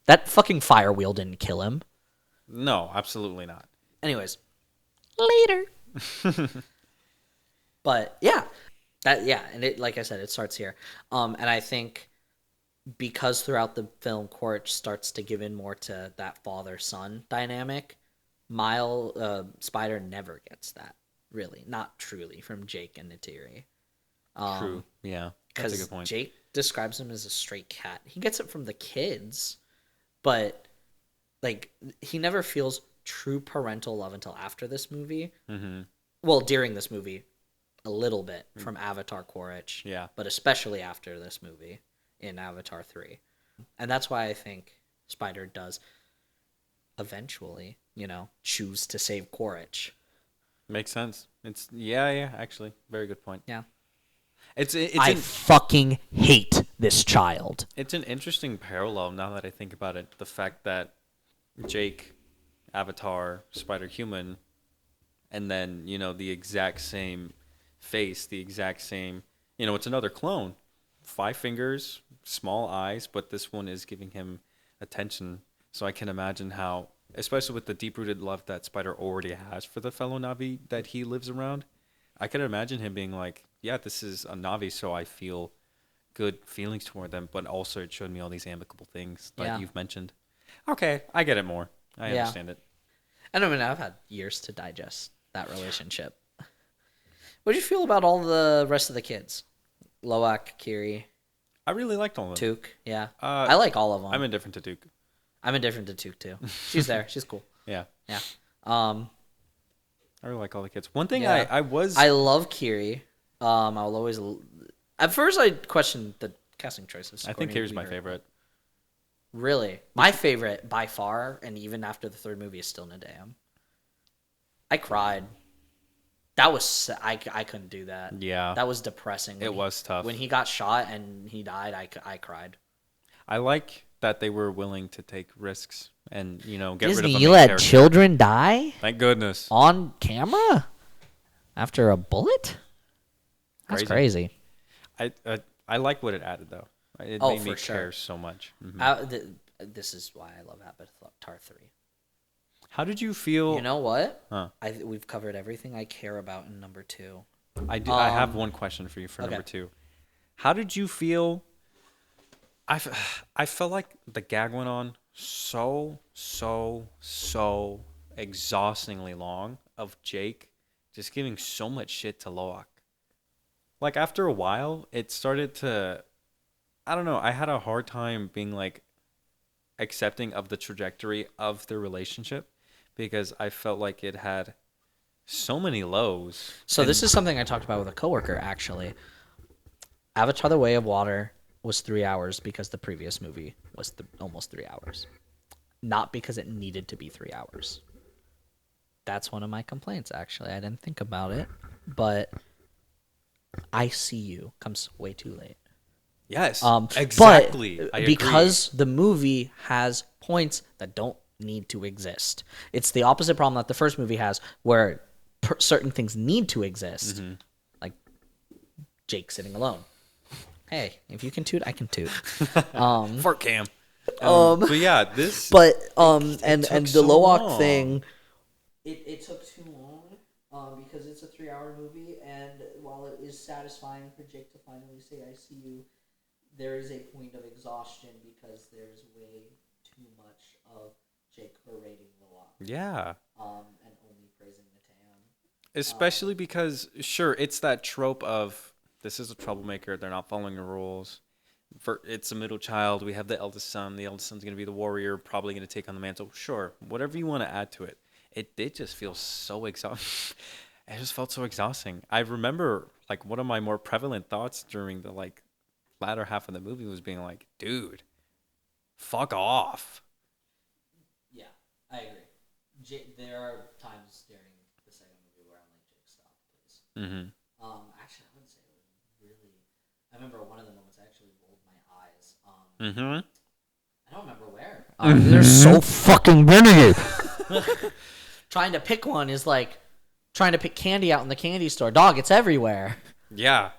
That fucking fire wheel didn't kill him. No, absolutely not. Anyways, later. But yeah, and it, like I said, it starts here. And I think because throughout the film, Quaritch starts to give in more to that father-son dynamic. Spider never gets that, really, not truly, from Jake and Neytiri. True. Yeah. That's a good point. Jake describes him as a stray cat. He gets it from the kids, but like he never feels true parental love until after this movie. Mm-hmm. Well, during this movie, a little bit from Avatar Quaritch. Yeah. But especially after this movie in Avatar 3. And that's why I think Spider does eventually, choose to save Quaritch. Makes sense. It's yeah, actually. Very good point. Yeah. I fucking hate this child. It's an interesting parallel now that I think about it. The fact that Jake, Avatar, Spider-Human, and then, the exact same face, the exact same, it's another clone. 5 fingers, small eyes, but this one is giving him attention. So I can imagine how, especially with the deep-rooted love that Spider already has for the fellow Na'vi that he lives around, I can imagine him being like, yeah, this is a Na'vi, so I feel good feelings toward them, but also it showed me all these amicable things that you've mentioned. Okay, I get it more. I understand it. And I mean, I've had years to digest that relationship. What did you feel about all the rest of the kids? Loak, Kiri, I really liked all of them. Took, yeah. I like all of them. I'm indifferent to Duke. I'm indifferent to Took, too. She's there. She's cool. Yeah. Yeah. I really like all the kids. One thing Yeah. I love Kiri. I'll always... At first, I questioned the casting choices. I think Kiri's my favorite. Really? My favorite, by far, and even after the third movie, is still Nadam. I cried. That was... I couldn't do that. Yeah. That was depressing. It was tough. When he got shot and he died, I cried. I like that they were willing to take risks and, get rid of a Disney, main you let character. children die? Thank goodness. On camera? After a bullet? That's crazy. I like what it added, though. It made me care so much. Mm-hmm. This is why I love Avatar 3. How did you feel? You know what? Huh. We've covered everything I care about in number 2. I have one question for you for number 2. How did you feel? I felt like the gag went on so exhaustingly long of Jake just giving so much shit to Loak. Like, after a while, it started to... I don't know. I had a hard time being, like, accepting of the trajectory of the relationship because I felt like it had so many lows. So this is something I talked about with a coworker, actually. Avatar: The Way of Water was 3 hours because the previous movie was almost 3 hours. Not because it needed to be 3 hours. That's one of my complaints, actually. I didn't think about it, but I See You comes way too late. Yes, exactly. But I agree. Because the movie has points that don't need to exist. It's the opposite problem that the first movie has, where certain things need to exist, like Jake sitting alone. Hey, if you can toot, I can toot. Fart cam. But yeah, this. But it took and the so Loak long. thing, it took too long because it's a 3-hour movie, and while it is satisfying for Jake to finally say "I see you," there is a point of exhaustion because there's way too much of Jake berating Loak. Yeah. And only praising Neytiri. Especially because, sure, it's that trope of this is a troublemaker. They're not following the rules. It's a middle child. We have the eldest son. The eldest son's going to be the warrior, probably going to take on the mantle. Sure, whatever you want to add to it. It did just feel so exhausting. It just felt so exhausting. I remember, like, one of my more prevalent thoughts during the, like, latter half of the movie was being like, dude, fuck off. Yeah, I agree. There are times during the second movie where I'm like, Jake, stop, please. Mm-hmm. Actually, I wouldn't say it was really. I remember one of the moments I actually rolled my eyes. Mm-hmm. I don't remember where. There's so fucking many. Trying to pick one is like trying to pick candy out in the candy store. Dog, it's everywhere. Yeah.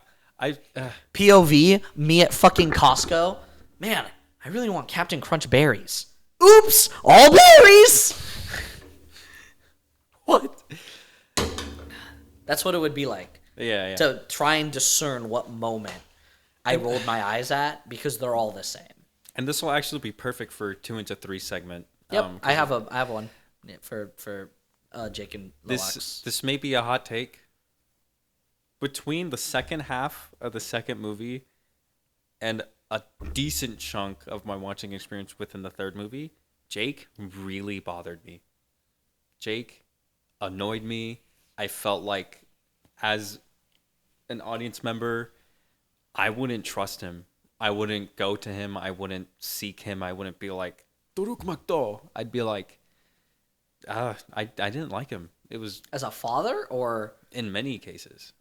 POV, me at fucking Costco. Man, I really want Captain Crunch berries. Oops, all berries. What? That's what it would be like. Yeah. To try and discern what moment I rolled my eyes at because they're all the same. And this will actually be perfect for 2 into 3 segment. Yep, I have one for Jake and Loak. This may be a hot take. Between the second half of the second movie and a decent chunk of my watching experience within the third movie, Jake really bothered me. Jake annoyed me. I felt like, as an audience member, I wouldn't trust him. I wouldn't go to him. I wouldn't seek him. I wouldn't be like, Turuk Makto. I'd be like, I didn't like him. It was As a father, or in many cases.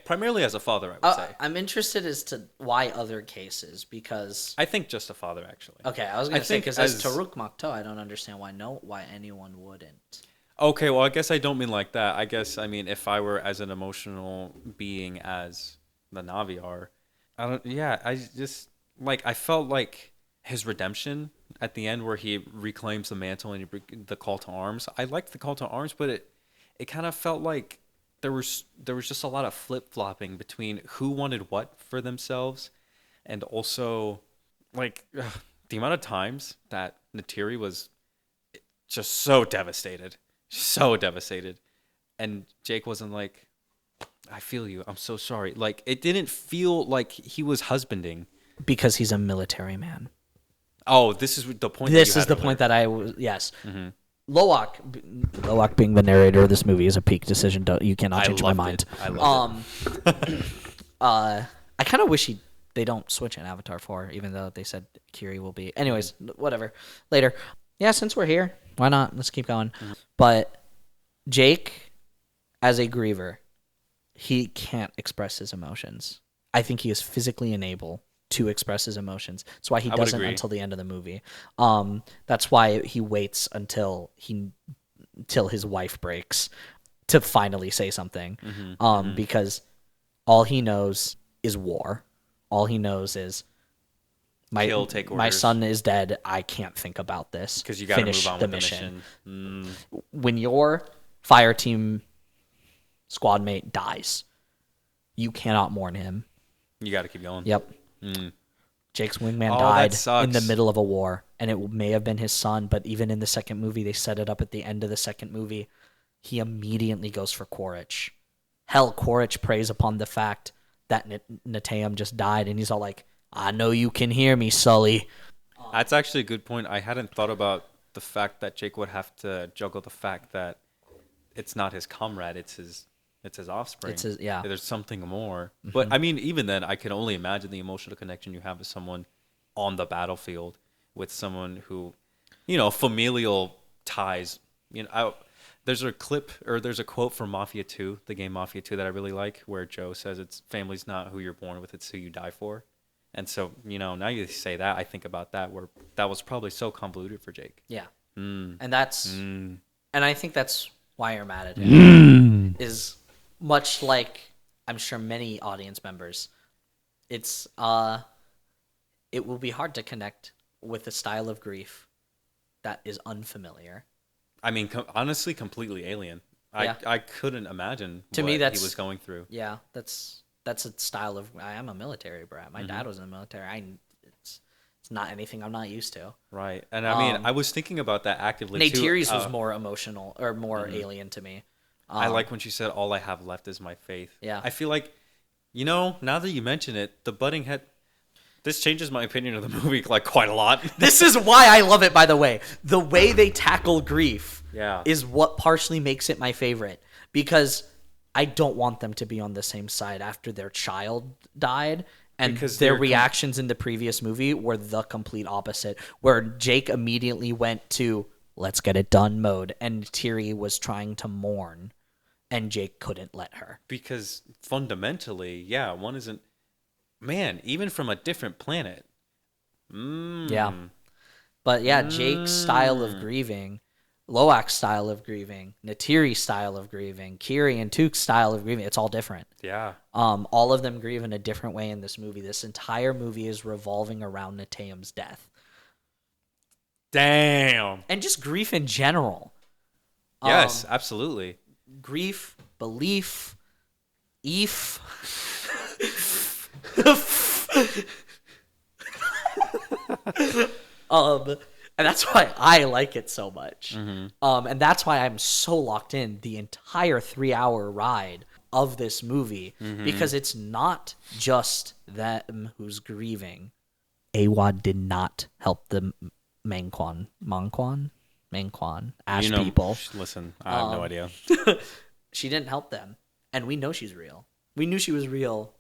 Primarily as a father, I would say. I'm interested as to why other cases, because I think just a father, actually. okay, I was gonna say think because as Turuk Makto, I don't understand why anyone wouldn't. Okay, well, I guess I don't mean like that. I mean if I were as an emotional being as the Navi are, I just I felt like his redemption at the end where he reclaims the mantle and the call to arms. I liked the call to arms, but it kind of felt like there was just a lot of flip-flopping between who wanted what for themselves, and also like the amount of times that Neytiri was just so devastated, and Jake wasn't like, I feel you, I'm so sorry. Like, it didn't feel like he was husbanding. Because he's a military man. Oh, this is the point. This is the point that I was. Yes. Mm-hmm. Loak being the narrator of this movie is a peak decision. You cannot change my mind. I loved it. I kind of wish they don't switch in Avatar 4, even though they said Kiri will be. Anyways, whatever. Later. Yeah, since we're here, why not? Let's keep going. Mm-hmm. But Jake, as a griever, he can't express his emotions. I think he is physically unable to express his emotions. That's why he doesn't until the end of the movie. That's why he waits until his wife breaks to finally say something. Mm-hmm. Because all he knows is war. All he knows is my son is dead. I can't think about this. Because you got to move on with the mission. When your fire team squad mate dies, you cannot mourn him. You got to keep going. Yep. Jake's wingman died in the middle of a war, and it may have been his son, but even in the second movie, they set it up at the end of the second movie. He immediately goes for Quaritch. Hell, Quaritch preys upon the fact that Neytiri just died, and he's all like, I know you can hear me, Sully. That's actually a good point. I hadn't thought about the fact that Jake would have to juggle the fact that it's not his comrade, it's his offspring. There's something more. Mm-hmm. But I mean, even then, I can only imagine the emotional connection you have with someone on the battlefield, with someone who, familial ties. There's a quote from Mafia 2, the game Mafia 2, that I really like, where Joe says it's family's not who you're born with, it's who you die for. And so, now you say that, I think about that, where that was probably so convoluted for Jake. Yeah. And and I think that's why you're mad at him. Is much like I'm sure many audience members, it will be hard to connect with a style of grief that is unfamiliar. I mean, honestly, completely alien. Yeah. I couldn't imagine To what me, he that's was going through. Yeah, that's a style of. I am a military brat. My dad was in the military. It's not anything I'm not used to. Right. And I mean, I was thinking about that actively too. Neytiri's was more emotional or more alien to me. I like when she said, "All I have left is my faith." Yeah. I feel like, now that you mention it, the budding head. This changes my opinion of the movie like quite a lot. This is why I love it, by the way. The way they tackle grief Yeah. is what partially makes it my favorite. Because I don't want them to be on the same side after their child died. And Because their they're reactions in the previous movie were the complete opposite. Where Jake immediately went to, let's get it done mode. And Neytiri was trying to mourn. And Jake couldn't let her. Because fundamentally, yeah, one isn't. Man, even from a different planet. Yeah. But yeah, Jake's style of grieving, Loak's style of grieving, Neytiri's style of grieving, Kiri and Tuk's style of grieving, it's all different. Yeah. All of them grieve in a different way in this movie. This entire movie is revolving around Neteyam's death. Damn. And just grief in general. Yes, absolutely. Grief, belief, Eve. And that's why I like it so much. And that's why I'm so locked in the entire 3-hour ride of this movie, because it's not just them who's grieving. Awad did not help the Mangkwan ash people. Listen, I have no idea. She didn't help them, and we know she's real. We knew she was real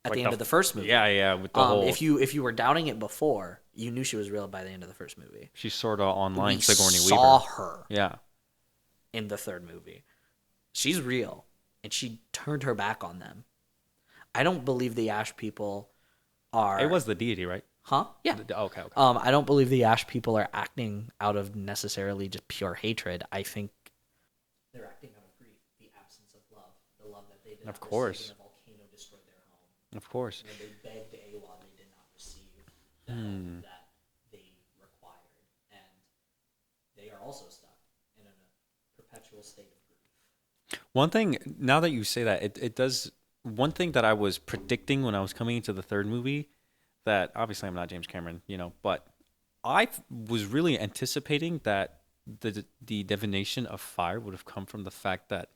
at the end of the first movie. Yeah, with the whole. If you were doubting it before, you knew she was real by the end of the first movie. She's sort of online We Sigourney saw Weaver. her Yeah. in the third movie. She's real, and she turned her back on them. I don't believe the Ash people are. It was the deity, right? Huh? Yeah. Okay. I don't believe the Ash people are acting out of necessarily just pure hatred. I think they're acting out of grief, the absence of love, the love that they did Of not course. receive when a volcano destroyed their home. Of course. When they begged Awad, they did not receive the help that they required, and they are also stuck in a perpetual state of grief. One thing, now that you say that, it does. One thing that I was predicting when I was coming into the third movie, that obviously I'm not James Cameron, but I was really anticipating that the divination of fire would have come from the fact that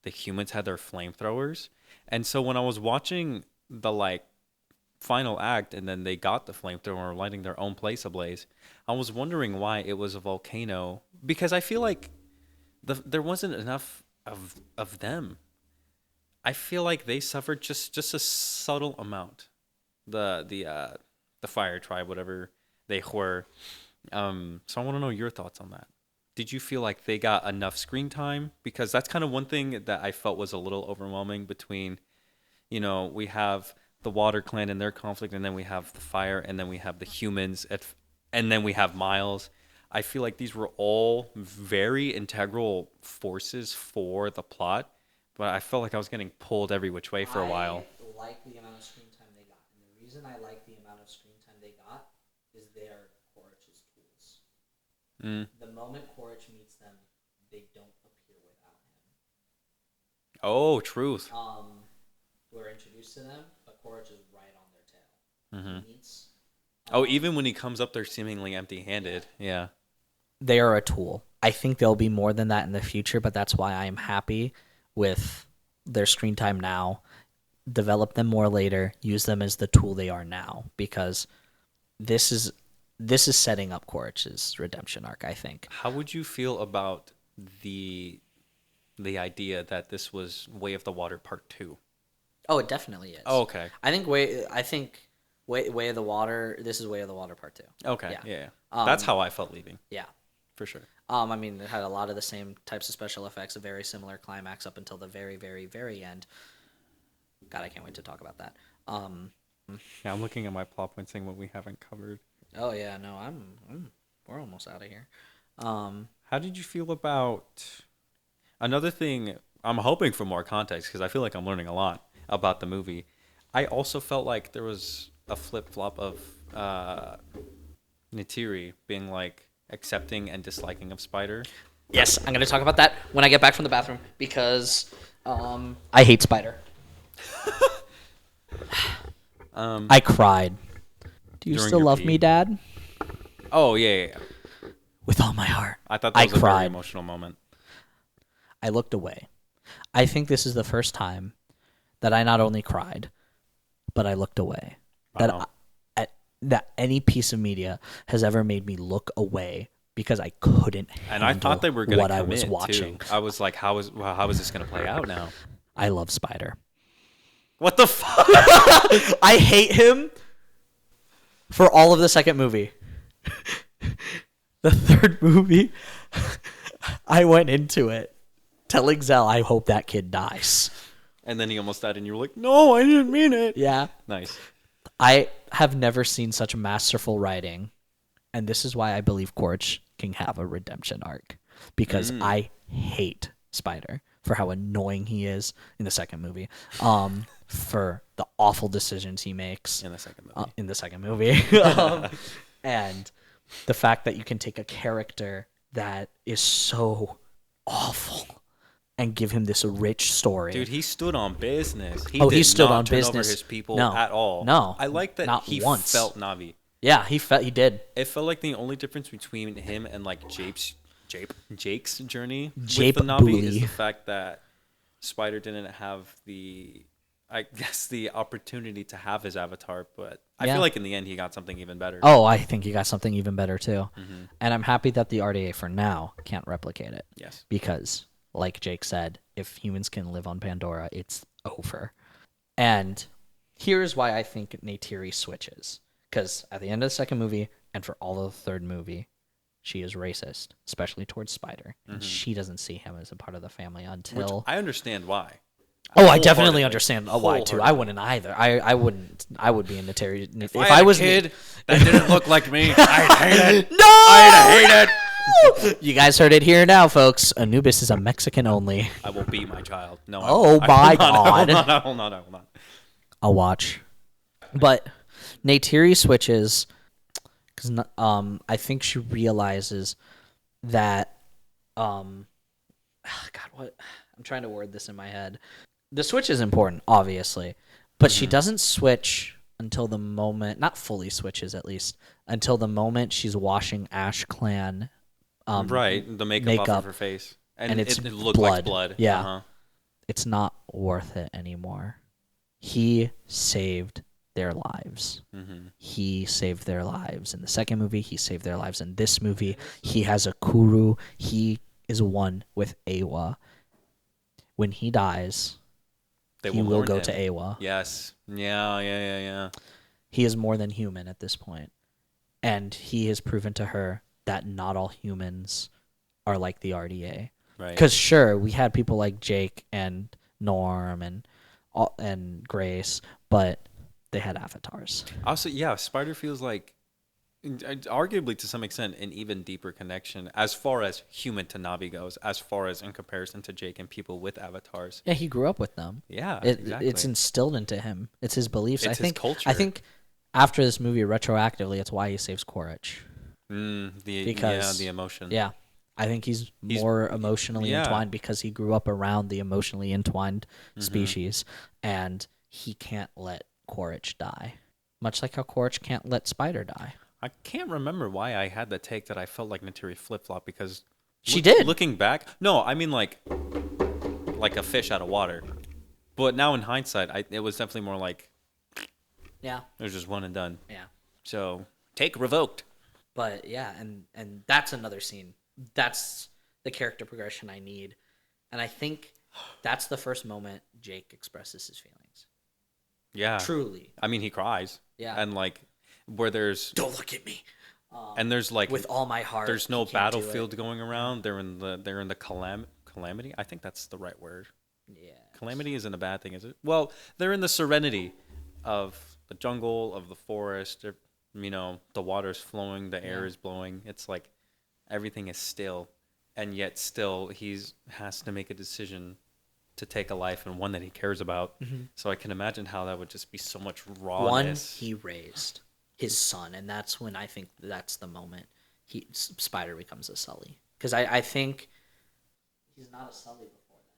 the humans had their flamethrowers. And so when I was watching the final act and then they got the flamethrower lighting their own place ablaze, I was wondering why it was a volcano, because I feel like there wasn't enough of them. I feel like they suffered just a subtle amount. The fire tribe, whatever they were. So I want to know your thoughts on that. Did you feel like they got enough screen time? Because that's kind of one thing that I felt was a little overwhelming between, we have the water clan and their conflict, and then we have the fire, and then we have the humans, and then we have Miles. I feel like these were all very integral forces for the plot, but I felt like I was getting pulled every which way for a while. I like the amount of screen time they got, and the reason I like the amount of screen time they got is they're Quaritch's tools. The moment Quaritch meets them, they don't appear without him. Oh, truth. We're introduced to them, but Quaritch is right on their tail. He meets. Even when he comes up there seemingly empty-handed. Yeah. They are a tool. I think there'll be more than that in the future, but that's why I am happy with their screen time now. Develop them more later. Use them as the tool they are now, because this is setting up Quaritch's redemption arc, I think. How would you feel about the idea that this was Way of the Water Part 2? Oh, it definitely is. Oh, okay. I think Way of the Water. This is Way of the Water Part 2. Okay. Yeah. Yeah. That's how I felt leaving. Yeah. For sure. I mean, it had a lot of the same types of special effects, a very similar climax up until the very, very, very end. God, I can't wait to talk about that. Yeah, I'm looking at my plot points saying what we haven't covered. Oh yeah, no, we're almost out of here. How did you feel about another thing? I'm hoping for more context because I feel like I'm learning a lot about the movie. I also felt like there was a flip-flop of Neytiri being like accepting and disliking of Spider. Yes, I'm going to talk about that when I get back from the bathroom because I hate Spider. I cried. Do you During still your love pee? me, Dad? Oh yeah. With all my heart. I thought that was a very cried. emotional moment. I looked away. I think this is the first time that I not only cried, but I looked away. Wow. That any piece of media has ever made me look away because I couldn't And I thought they were going what to I commit was watching. too. I was like, how is this going to play out now? I love Spider. What the fuck? I hate him for all of the second movie. The third movie, I went into it telling Zell, I hope that kid dies. And then he almost died, and you were like, no, I didn't mean it. Yeah. Nice. I have never seen such masterful writing, and this is why I believe Quaritch can have a redemption arc, because I hate Spider for how annoying he is in the second movie, for the awful decisions he makes In the second movie. And the fact that you can take a character that is so awful and give him this rich story. Dude, he stood on business. He He did stood not on turn business. over his people No. at all. No. I like that Not he once. felt Navi. Yeah, he did. It felt like the only difference between him and like Jake's journey Jape with the Navi Bully. is the fact that Spider didn't have the opportunity to have his avatar, but I Yeah. feel like in the end he got something even better. Oh, I think he got something even better too. And I'm happy that the RDA for now can't replicate it. Yes. Because, like Jake said, if humans can live on Pandora, it's over. And here's why I think Neytiri switches. Because at the end of the second movie, and for all of the third movie, she is racist, especially towards Spider. And she doesn't see him as a part of the family until... Which I understand why. Oh, I definitely understand why too. I Wholeheartedly. wouldn't either. I wouldn't. I would be in Neytiri if If I I was was a kid that didn't look like me, I'd hate it. No! I'd hate it. You guys heard it here now, folks. Anubis is a Mexican only. I will beat my child. No. I Oh won't. my I will God. not. I will not. I'll watch. But Neytiri switches because I think she realizes that God, what I'm trying to word this in my head. The switch is important, obviously, but she doesn't switch until the moment, not fully switches at least, until the moment she's washing Ash Clan. Right, the makeup off of her face, and it's it looked like blood. Yeah. Uh-huh. It's not worth it anymore. He saved their lives. He saved their lives in the second movie. He saved their lives in this movie. He has a Kuru. He is one with Awa. When he dies, They he will mourn go him. to Awa. Yes. Yeah. He is more than human at this point. And he has proven to her that not all humans are like the RDA. Right. Because sure, we had people like Jake and Norm and Grace, but they had avatars. Also, yeah, Spider feels like, arguably to some extent, an even deeper connection as far as human to Navi goes, as far as in comparison to Jake and people with avatars. Yeah, he grew up with them. Yeah, Exactly. It's instilled into him. It's his beliefs. It's his culture. I think after this movie, retroactively, it's why he saves Quaritch. The emotion. Yeah, I think he's more emotionally entwined because he grew up around the emotionally entwined species, and he can't let Quaritch die. Much like how Quaritch can't let Spider die. I can't remember why I had the take that I felt like Neytiri flip-flop because She did. Looking back, no, I mean like a fish out of water. But now in hindsight, it was definitely more like Yeah. it was just one and done. Yeah. So take revoked. But yeah, and that's another scene. That's the character progression I need. And I think that's the first moment Jake expresses his feelings. Yeah. Truly. I mean, he cries. Yeah. And like where there's Don't look at me. and there's like With all my heart. there's no he can't do battlefield it. going around. They're in the calamity. I think that's the right word. Yeah. Calamity isn't a bad thing, is it? Well, they're in the serenity of the jungle, of the forest. The water's flowing, the air is blowing. It's like everything is still, and yet still has to make a decision to take a life and one that he cares about. So I can imagine how that would just be so much rawness. One he raised. his son, and that's when I think that's the moment Spider becomes a Sully. Because I think he's not a Sully before then.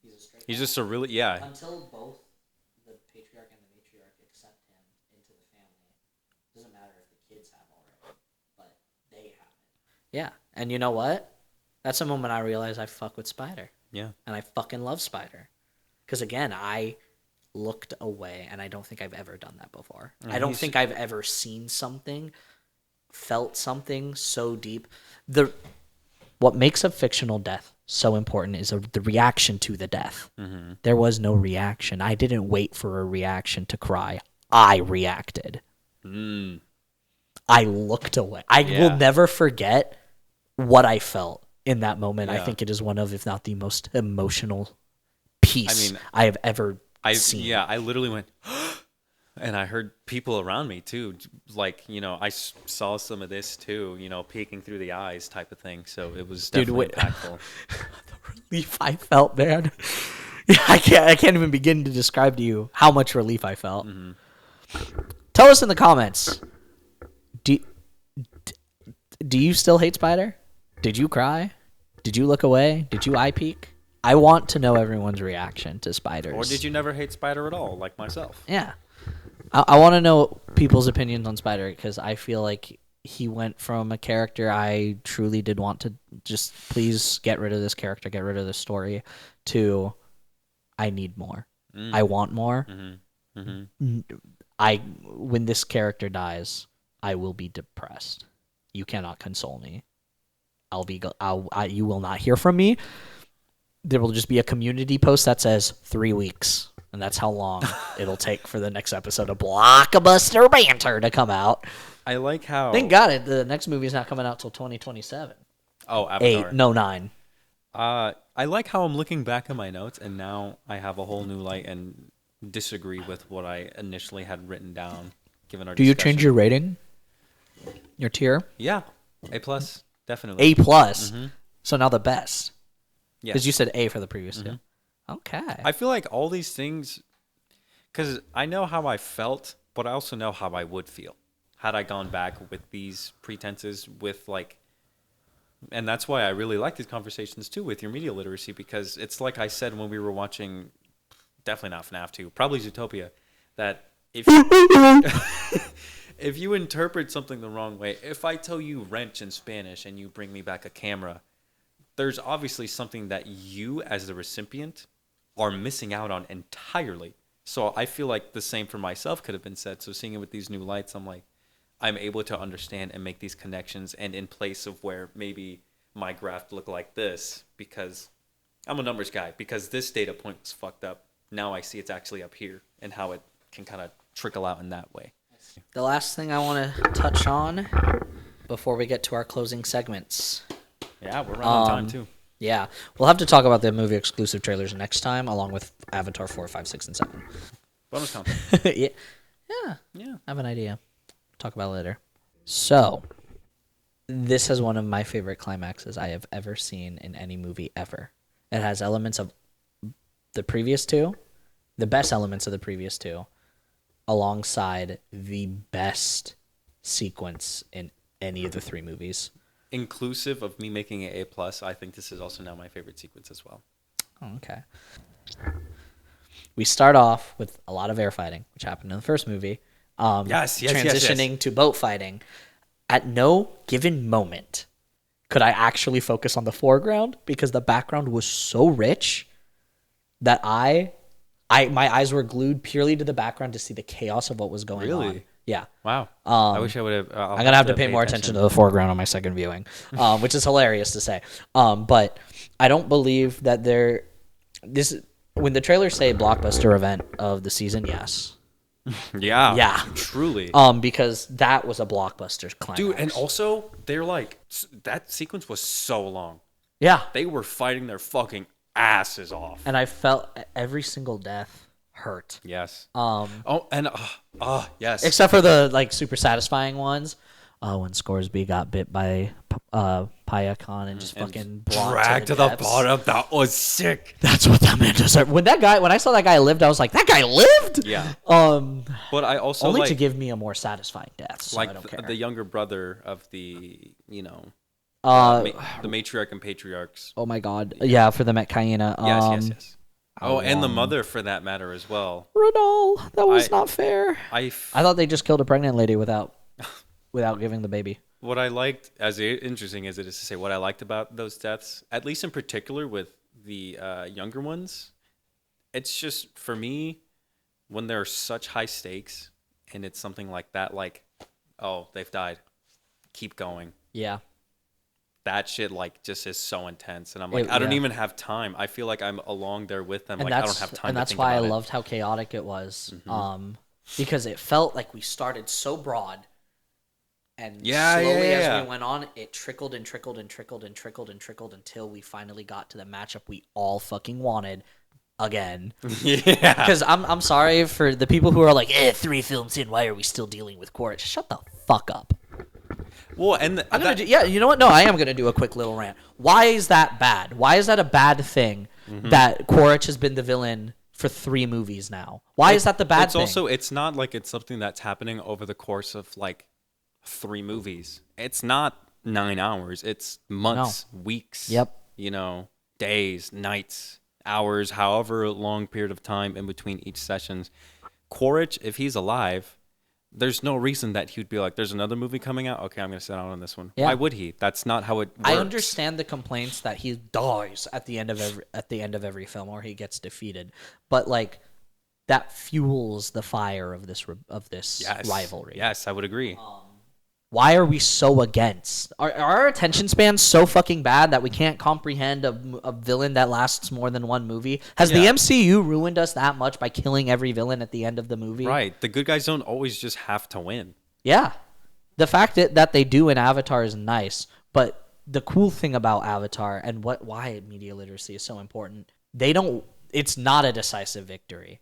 He's a straight. He's just a really Until both the patriarch and the matriarch accept him into the family. Doesn't matter if the kids have already, but they haven't. Yeah, and you know what? That's the moment I realize I fuck with Spider. Yeah. And I fucking love Spider. Because again, I looked away, and I don't think I've ever done that before. I don't think I've ever seen something, felt something so deep. What makes a fictional death so important is the reaction to the death. Mm-hmm. There was no reaction. I didn't wait for a reaction to cry. I reacted. I looked away. I will never forget what I felt in that moment. I think it is one of, if not the most emotional piece I have ever seen. Yeah, I literally went, and I heard people around me too. Like, I saw some of this too, peeking through the eyes type of thing. So it was definitely impactful. The relief I felt, man. I can't even begin to describe to you how much relief I felt. Mm-hmm. Tell us in the comments. Do you still hate Spider? Did you cry? Did you look away? Did you eye peek? I want to know everyone's reaction to Spiders. Or did you never hate Spider at all, like myself? Yeah. I want to know people's opinions on Spider, because I feel like he went from a character I truly did want to just please get rid of this character, get rid of this story, to I need more. I want more. Mm-hmm. Mm-hmm. When this character dies, I will be depressed. You cannot console me. You will not hear from me. There will just be a community post that says 3 weeks, and that's how long it'll take for the next episode of Blockbuster Banter to come out. I like how... Thank God the next movie is not coming out till 2027. Oh, Avatar. 9. I like how I'm looking back at my notes, and now I have a whole new light and disagree with what I initially had written down, given our discussion. Do you change your rating? Your tier? Yeah. A+. Definitely. A+. Mm-hmm. So now the best. Yes. Because you said A for the previous two. Okay. I feel like all these things, because I know how I felt, but I also know how I would feel had I gone back with these pretenses, and that's why I really like these conversations too with your media literacy, because it's like I said when we were watching, definitely not FNAF 2, probably Zootopia, that if you interpret something the wrong way, if I tell you wrench in Spanish and you bring me back a camera, there's obviously something that you as the recipient are missing out on entirely. So I feel like the same for myself could have been said. So seeing it with these new lights, I'm able to understand and make these connections, and in place of where maybe my graph looked like this, because I'm a numbers guy, because this data point was fucked up. Now I see it's actually up here and how it can kind of trickle out in that way. The last thing I want to touch on before we get to our closing segments. Yeah, we're running on time too. Yeah, we'll have to talk about the movie exclusive trailers next time, along with Avatar 4, 5, 6, and 7. Bonus content. Yeah. I have an idea. Talk about it later. So, this is one of my favorite climaxes I have ever seen in any movie ever. It has elements of the previous two, the best elements of the previous two, alongside the best sequence in any of the 3 movies. Inclusive of me making it A+, I think this is also now my favorite sequence as well. Oh, okay. We start off with a lot of air fighting, which happened in the first movie. Transitioning to boat fighting. At no given moment could I actually focus on the foreground, because the background was so rich that my eyes were glued purely to the background to see the chaos of what was going on. Really? Yeah. Wow. I wish I would have. I'm going to have to pay more attention to the foreground on my second viewing, which is hilarious to say. But I don't believe that when the trailers say blockbuster event of the season, yes. Yeah. Truly. Because that was a blockbuster climax. Dude, and also, they're like, that sequence was so long. Yeah. They were fighting their fucking asses off. And I felt every single death hurt. Yes. Yes. Except for the super satisfying ones. when Scoresby got bit by Payakan and just fucking brought Dragged to to the depths. bottom. That was sick. That's what that man deserved. When I saw that guy lived, I was like, that guy lived. Yeah. But I also only like, to give me a more satisfying death. So I don't care. the younger brother of the the matriarch and patriarchs. Oh my god. Yeah, for the Met Cayena. Yes. Oh, and the mother for that matter as well. Renal. That was not fair. I thought they just killed a pregnant lady without giving the baby. What I liked, as interesting as it is to say, what I liked about those deaths, at least in particular with the younger ones, it's just, for me, when there are such high stakes and it's something like that, like, oh, they've died, keep going. Yeah. That shit, like, just is so intense. And I'm like, I don't even have time. I feel like I'm along there with them. Like, I don't have time and to that's think why I about it. loved how chaotic it was. Because it felt like we started so broad. And slowly as we went on, it trickled and trickled and trickled and trickled and trickled until we finally got to the matchup we all fucking wanted again. Yeah. Because I'm sorry for the people who are like, 3 films in, why are we still dealing with Quaritch? Shut the fuck up. Well, and you know what? No, I am going to do a quick little rant. Why is that bad? Why is that a bad thing that Quaritch has been the villain for 3 movies now? Why is that the bad thing? It's not like it's something that's happening over the course of like 3 movies. It's not 9 hours. It's months, weeks. Yep. Days, nights, hours, however long period of time in between each sessions. Quaritch, if he's alive, there's no reason that he'd be like, there's another movie coming out. Okay, I'm going to sit out on this one. Yeah. Why would he? That's not how it works. I understand the complaints that he dies at the end of every film, or he gets defeated, but like that fuels the fire of this rivalry. Yes, I would agree. Why are we so against? Are our attention spans so fucking bad that we can't comprehend a villain that lasts more than 1 movie? Has the MCU ruined us that much by killing every villain at the end of the movie? Right. The good guys don't always just have to win. Yeah. The fact that they do in Avatar is nice, but the cool thing about Avatar and why media literacy is so important, it's not a decisive victory.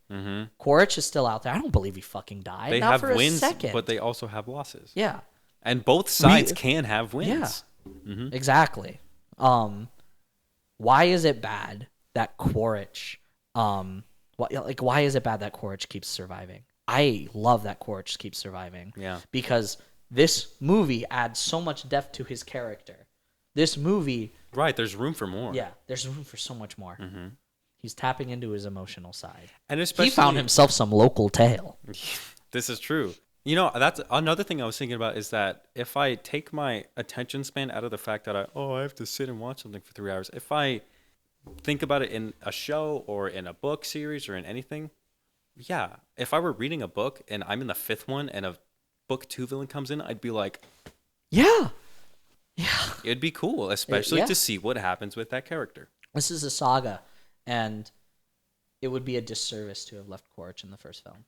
Quaritch is still out there. I don't believe he fucking died. They not have for wins, a second. but they also have losses. Yeah. And both sides can have wins. Yeah, exactly. Why is it bad that Quaritch? Why is it bad that Quaritch keeps surviving? I love that Quaritch keeps surviving. Yeah, because this movie adds so much depth to his character. This movie, right? There's room for more. Yeah, there's room for so much more. He's tapping into his emotional side, and especially he found himself some local tale. This is true. That's another thing I was thinking about, is that if I take my attention span out of the fact that I have to sit and watch something for 3 hours, if I think about it in a show or in a book series or in anything, if I were reading a book and I'm in the 5th one and a book 2 villain comes in, I'd be like, yeah, it'd be cool, especially to see what happens with that character. This is a saga, and it would be a disservice to have left Quaritch in the first film.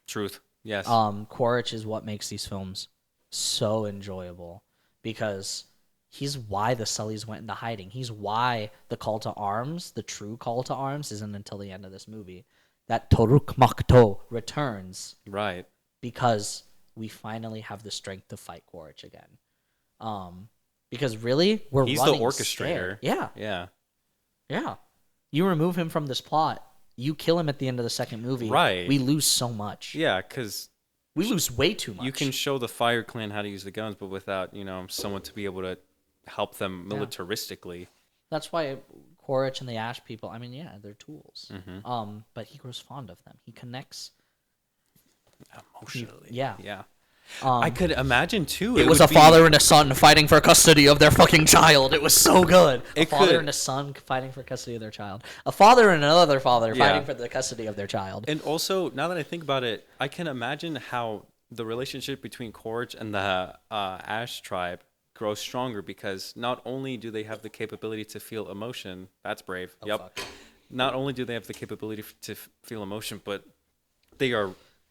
Truth. Yes. Quaritch is what makes these films so enjoyable, because he's why the Sullys went into hiding. He's why the call to arms, the true call to arms, isn't until the end of this movie. That Toruk Makto returns. Right. Because we finally have the strength to fight Quaritch again. Because really, he's the orchestrator. Scared. Yeah. You remove him from this plot, you kill him at the end of the second movie. Right. We lose so much. Yeah, because we lose way too much. You can show the Fire Clan how to use the guns, but without, someone to be able to help them militaristically. That's why Quaritch and the Ash people, they're tools. But he grows fond of them. He connects emotionally. Yeah. I could imagine too. It was a father and a son fighting for custody of their fucking child. It was so good. A father and a son fighting for custody of their child. A father and another father fighting for the custody of their child. And also, now that I think about it, I can imagine how the relationship between Quaritch and the Ash tribe grows stronger, because not only do they have the capability to feel emotion, that's brave. Fuck. Not only do they have the capability to feel emotion, but they are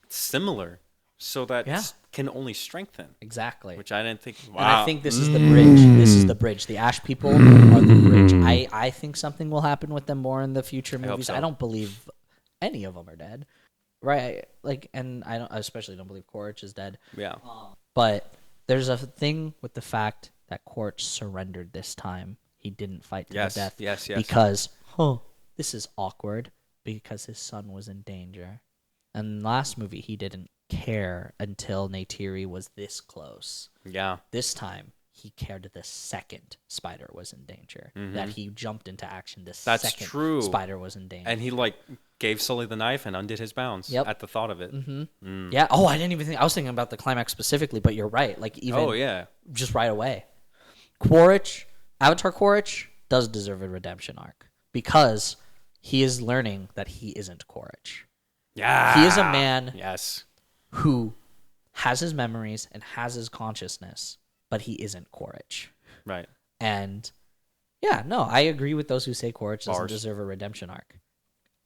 similar. So that can only strengthen. Exactly. Which I didn't think. Wow. And I think this is the bridge. This is the bridge. The Ash people are the bridge. I think something will happen with them more in the future movies. I don't believe any of them are dead. Right? And I especially don't believe Quaritch is dead. Yeah. But There's a thing with the fact that Quaritch surrendered this time. He didn't fight to the death. Yes. Because, this is awkward because his son was in danger. And last movie, he didn't care until Neytiri was this close. Yeah. This time, he cared the second Spider was in danger. That he jumped into action the That's second true. Spider was in danger. And he like gave Sully the knife and undid his bounds at the thought of it. Yeah. Oh, I didn't even think. I was thinking about the climax specifically, but you're right. Like even just right away. Quaritch, Avatar Quaritch does deserve a redemption arc because he is learning that he isn't Quaritch. Yeah. He is a man Yes. who has his memories and has his consciousness, but he isn't Quaritch. Right. And yeah, no, I agree with those who say Quaritch doesn't Bars. deserve a redemption arc.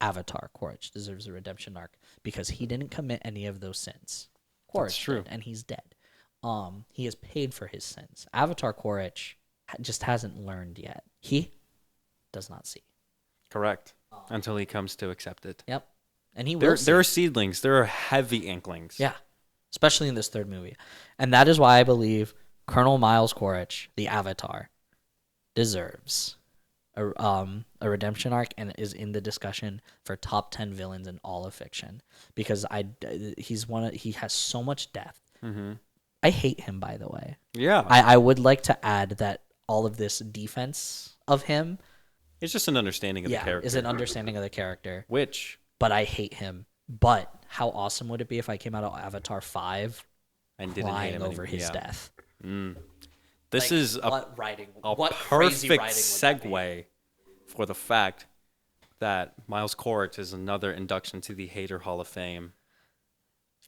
Avatar Quaritch deserves a redemption arc because he didn't commit any of those sins. Quaritch true. did, and he's dead. He has paid for his sins. Avatar Quaritch just hasn't learned yet. He does not see. Correct. Until he comes to accept it. Yep. And he will see. There are seedlings. There are heavy inklings. Yeah. Especially in this third movie. And that is why I believe Colonel Miles Quaritch, the Avatar, deserves a redemption arc and is in the discussion for top 10 villains in all of fiction because he has so much depth. I hate him, by the way. Yeah. I would like to add that all of this defense of him It's just an understanding of the character. is an understanding of the character. But I hate him. But how awesome would it be if I came out of Avatar 5 and didn't hate crying him over his death? This Like, is a what crazy perfect writing would that be? segue for the fact that Miles Quaritch is another induction to the Hater Hall of Fame.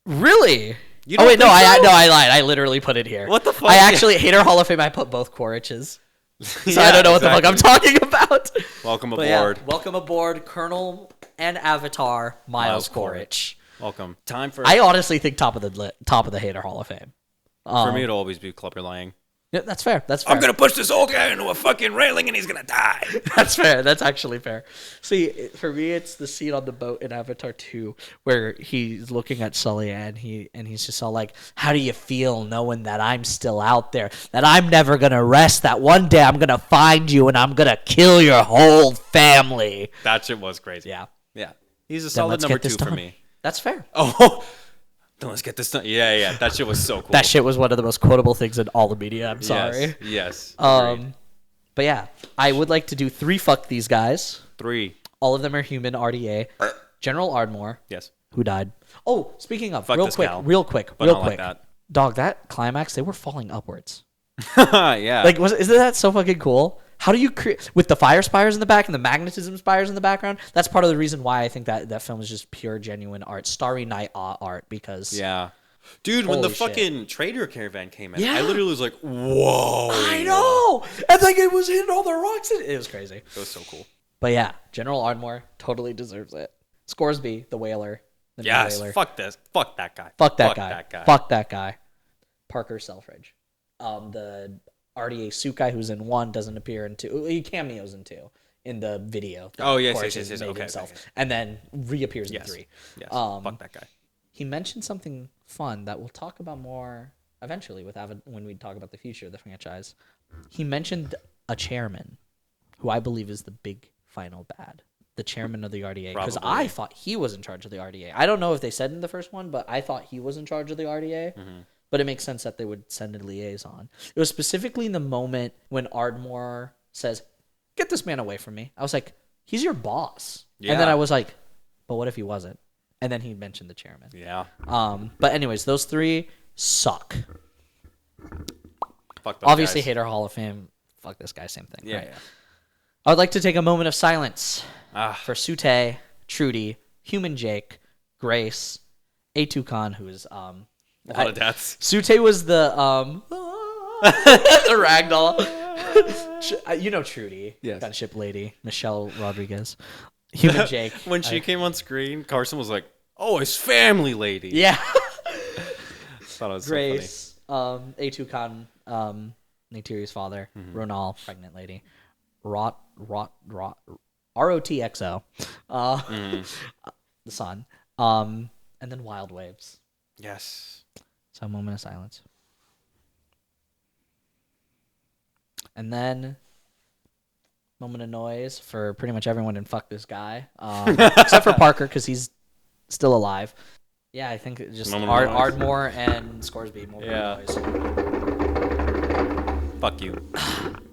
Really? You Oh don't wait, no, think I so? lied. I literally put it here. What the fuck? I actually Hater Hall of Fame. I put both Quaritches, so Yeah, I don't know what the fuck I'm exactly. talking about. Welcome But yeah, aboard. welcome aboard, Colonel and Avatar Miles Quaritch. Welcome. Time for I honestly think top of the Hater Hall of Fame. for me it'll always be Clubber Lang. Yeah, that's fair. That's fair. I'm gonna push this old guy into a fucking railing and he's gonna die. That's fair. That's actually fair. See, for me, it's the scene on the boat in Avatar 2 where he's looking at Sully and he's just all like, "How do you feel knowing that I'm still out there? That I'm never gonna rest? That one day I'm gonna find you and I'm gonna kill your whole family." That shit was crazy. Yeah. Yeah. He's a Then solid let's number get this 2 for done. me. That's fair. Oh, then let's get this done. Yeah. That shit was so cool. That shit was one of the most quotable things in all the media. I'm sorry. Yes. Agreed. But yeah, I would like to do 3 fuck these guys. 3. All of them are human RDA. General Ardmore. Yes. Who died? Oh, speaking of, Fuck real this quick, Cal. real quick. But not like that. Dog, that climax, they were falling upwards. Yeah. Like, isn't that so fucking cool? How do you create with the fire spires in the back and the magnetism spires in the background? That's part of the reason why I think that film is just pure, genuine art, Starry Night art. Because Yeah. Dude, when the Holy shit. fucking trader caravan came in, Yeah. I literally was like, whoa. I know, and like it was hitting all the rocks. It was crazy. It was so cool. But yeah, General Ardmore totally deserves it. Scoresby, the whaler. The new Yes. whaler. Fuck this. Fuck that guy. Fuck that guy. Fuck that guy. Parker Selfridge. The RDA suit guy who's in 1 doesn't appear in 2. He cameos in 2 in the video. Oh, yes, Quaritch yes. has made Okay, himself, okay. and then reappears in Yes. 3. Yes. Fuck that guy. He mentioned something fun that we'll talk about more eventually when we talk about the future of the franchise. He mentioned a chairman who I believe is the big final bad. The chairman of the RDA. Because Probably. I thought he was in charge of the RDA. I don't know if they said in the first one, but I thought he was in charge of the RDA. But it makes sense that they would send a liaison. It was specifically in the moment when Ardmore says, "Get this man away from me." I was like, he's your boss. Yeah. And then I was like, but what if he wasn't? And then he mentioned the chairman. Yeah. But anyways, those 3 suck. Fuck those Obviously, guys. Hater Hall of Fame. Fuck this guy, same thing. Yeah. Right? I would like to take a moment of silence Ah. for Sute, Trudy, Human Jake, Grace, Atukan, who is A lot of deaths. Sute was the the ragdoll. You know Trudy, Yes. gunship lady, Michelle Rodriguez. Human Jake. When she came on screen, Carson was like, "Oh, it's family lady." Yeah. Thought it was Grace, Atukan, Neytiri's father, Ronal, pregnant lady, ROTXO, the son, and then Wild Waves. so funny. Yes. So a moment of silence. And then moment of noise for pretty much everyone and fuck this guy, except for Parker because he's still alive. Yeah, I think just Ardmore and Scoresby. Moment of noise. Fuck you.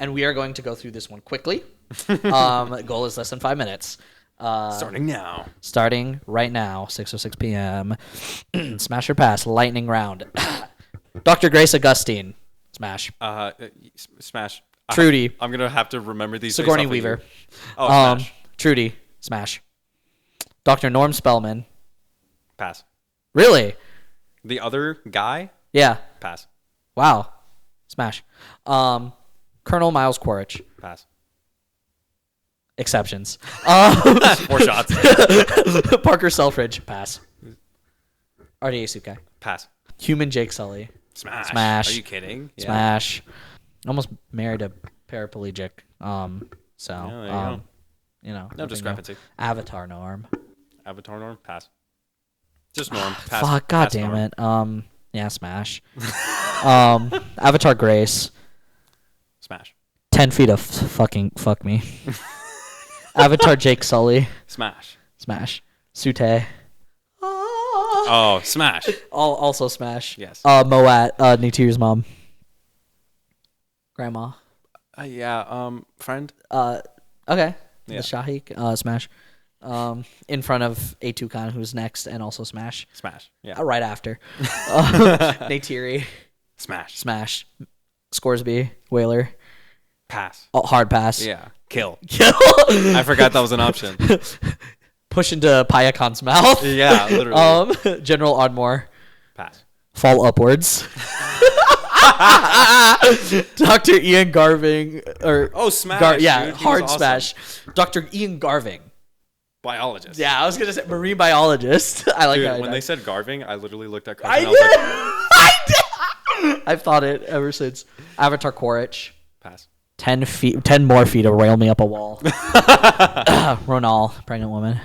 And we are going to go through this one quickly. Goal is less than 5 minutes. Starting now. Starting right now, 6:06 p.m. Smash or pass, lightning round. Dr. Grace Augustine. Smash. Smash. Trudy. I'm going to have to remember these. Sigourney Weaver. Oh, smash. Trudy. Smash. Dr. Norm Spellman. Pass. Really? The other guy? Yeah. Pass. Wow. Smash. Colonel Miles Quaritch. Pass. Exceptions. 4 shots. Parker Selfridge. Pass. RDA Sukai. Pass. Human Jake Sully. Smash. Smash. Are you kidding? Yeah. Smash. Almost married a paraplegic. So Yeah, you know. No discrepancy. Avatar Norm. Avatar Norm? Pass. Just Norm. Pass. Fuck, god Pass damn Norm. it. Yeah, smash. Avatar Grace. Smash. 10 feet of fucking fuck me. Avatar Jake Sully. Smash. Smash. Sute. Oh, smash. Also smash. Yes. Moat, Neytiri's mom. Grandma. Friend. Okay. Yeah. The Shahik. Smash. In front of Atukan, who's next, and also smash. Smash. Yeah. Right after. Neytiri. Smash. Smash. Scoresby. Whaler. Pass. Oh, hard pass. Yeah. Kill. Kill. I forgot that was an option. Push into Payakan's mouth. Yeah, literally. General Ardmore. Pass. Fall upwards. Dr. Ian Garving. Smash. Yeah, dude. He hard was awesome. smash. Dr. Ian Garving. Biologist. Yeah, I was going to say marine biologist. I like Dude, that. when they said Garving, I literally looked at I Carson. did. I was like, I did. I've thought it ever since. Avatar Quaritch. pass. 10 more feet to rail me up a wall. Ronal, pregnant woman.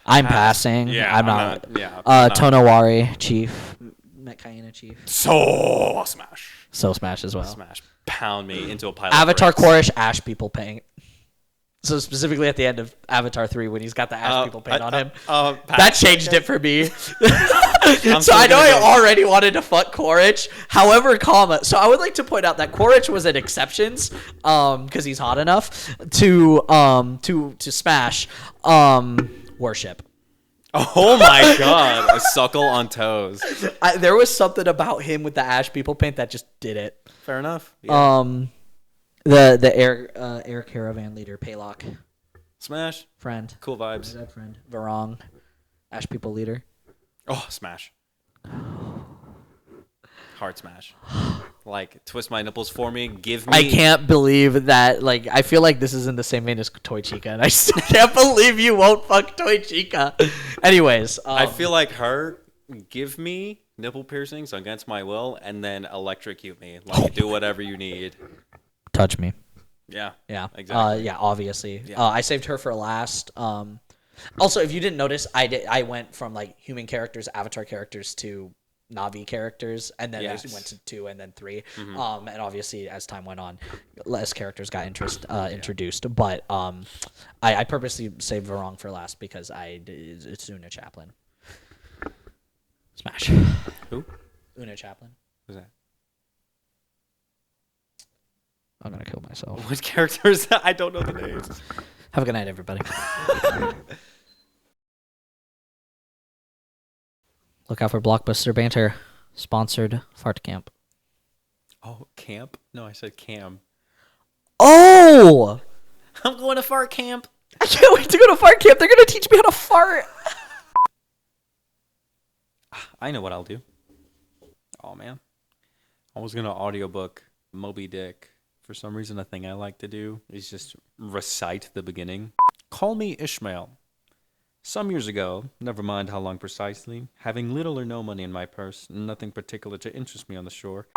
I'm passing. Yeah, I'm not. Yeah. I'm not. Tonawari, chief. Metcayena, chief. So smash. So smash as well. Smash. Pound me into a pile Avatar of bricks. Quaritch, ash people paint. So specifically at the end of Avatar 3 when he's got the ash people paint on him. That changed it for me. So I know I already wanted to fuck Quaritch. However, so I would like to point out that Quaritch was an exceptions because he's hot enough to smash worship. Oh my god. A suckle on toes. There was something about him with the ash people paint that just did it. Fair enough. Yeah. The air caravan leader, Paylock. Smash. Friend. Cool vibes. Dead friend. Varong. Ash people leader. Oh, smash. Hard smash. Like, twist my nipples for me. Give me. I can't believe that. Like, I feel like this is in the same vein as Toy Chica, and I still can't believe you won't fuck Toy Chica. Anyways, I feel like her. Give me nipple piercings against my will, and then electrocute me. Like, do whatever you need. Touch me. Yeah. Yeah. Exactly. Yeah. Obviously. Yeah. I saved her for last. Also, if you didn't notice, I went from like human characters, Avatar characters to Na'vi characters, and then Yes. I went to 2 and then 3. Mm-hmm. And obviously, as time went on, less characters got introduced. But I purposely saved Varong for last because it's Una Chaplin. Smash. Who? Una Chaplin. Who's that? I'm gonna kill myself. What characters? I don't know the names. Have a good night, everybody. Look out for Blockbuster banter. Sponsored fart camp. Oh, camp? No, I said cam. Oh! I'm going to fart camp. I can't wait to go to fart camp. They're gonna teach me how to fart. I know what I'll do. Oh man, I was gonna audiobook Moby Dick. For some reason, a thing I like to do is just recite the beginning. Call me Ishmael. Some years ago, never mind how long precisely, having little or no money in my purse, nothing particular to interest me on the shore,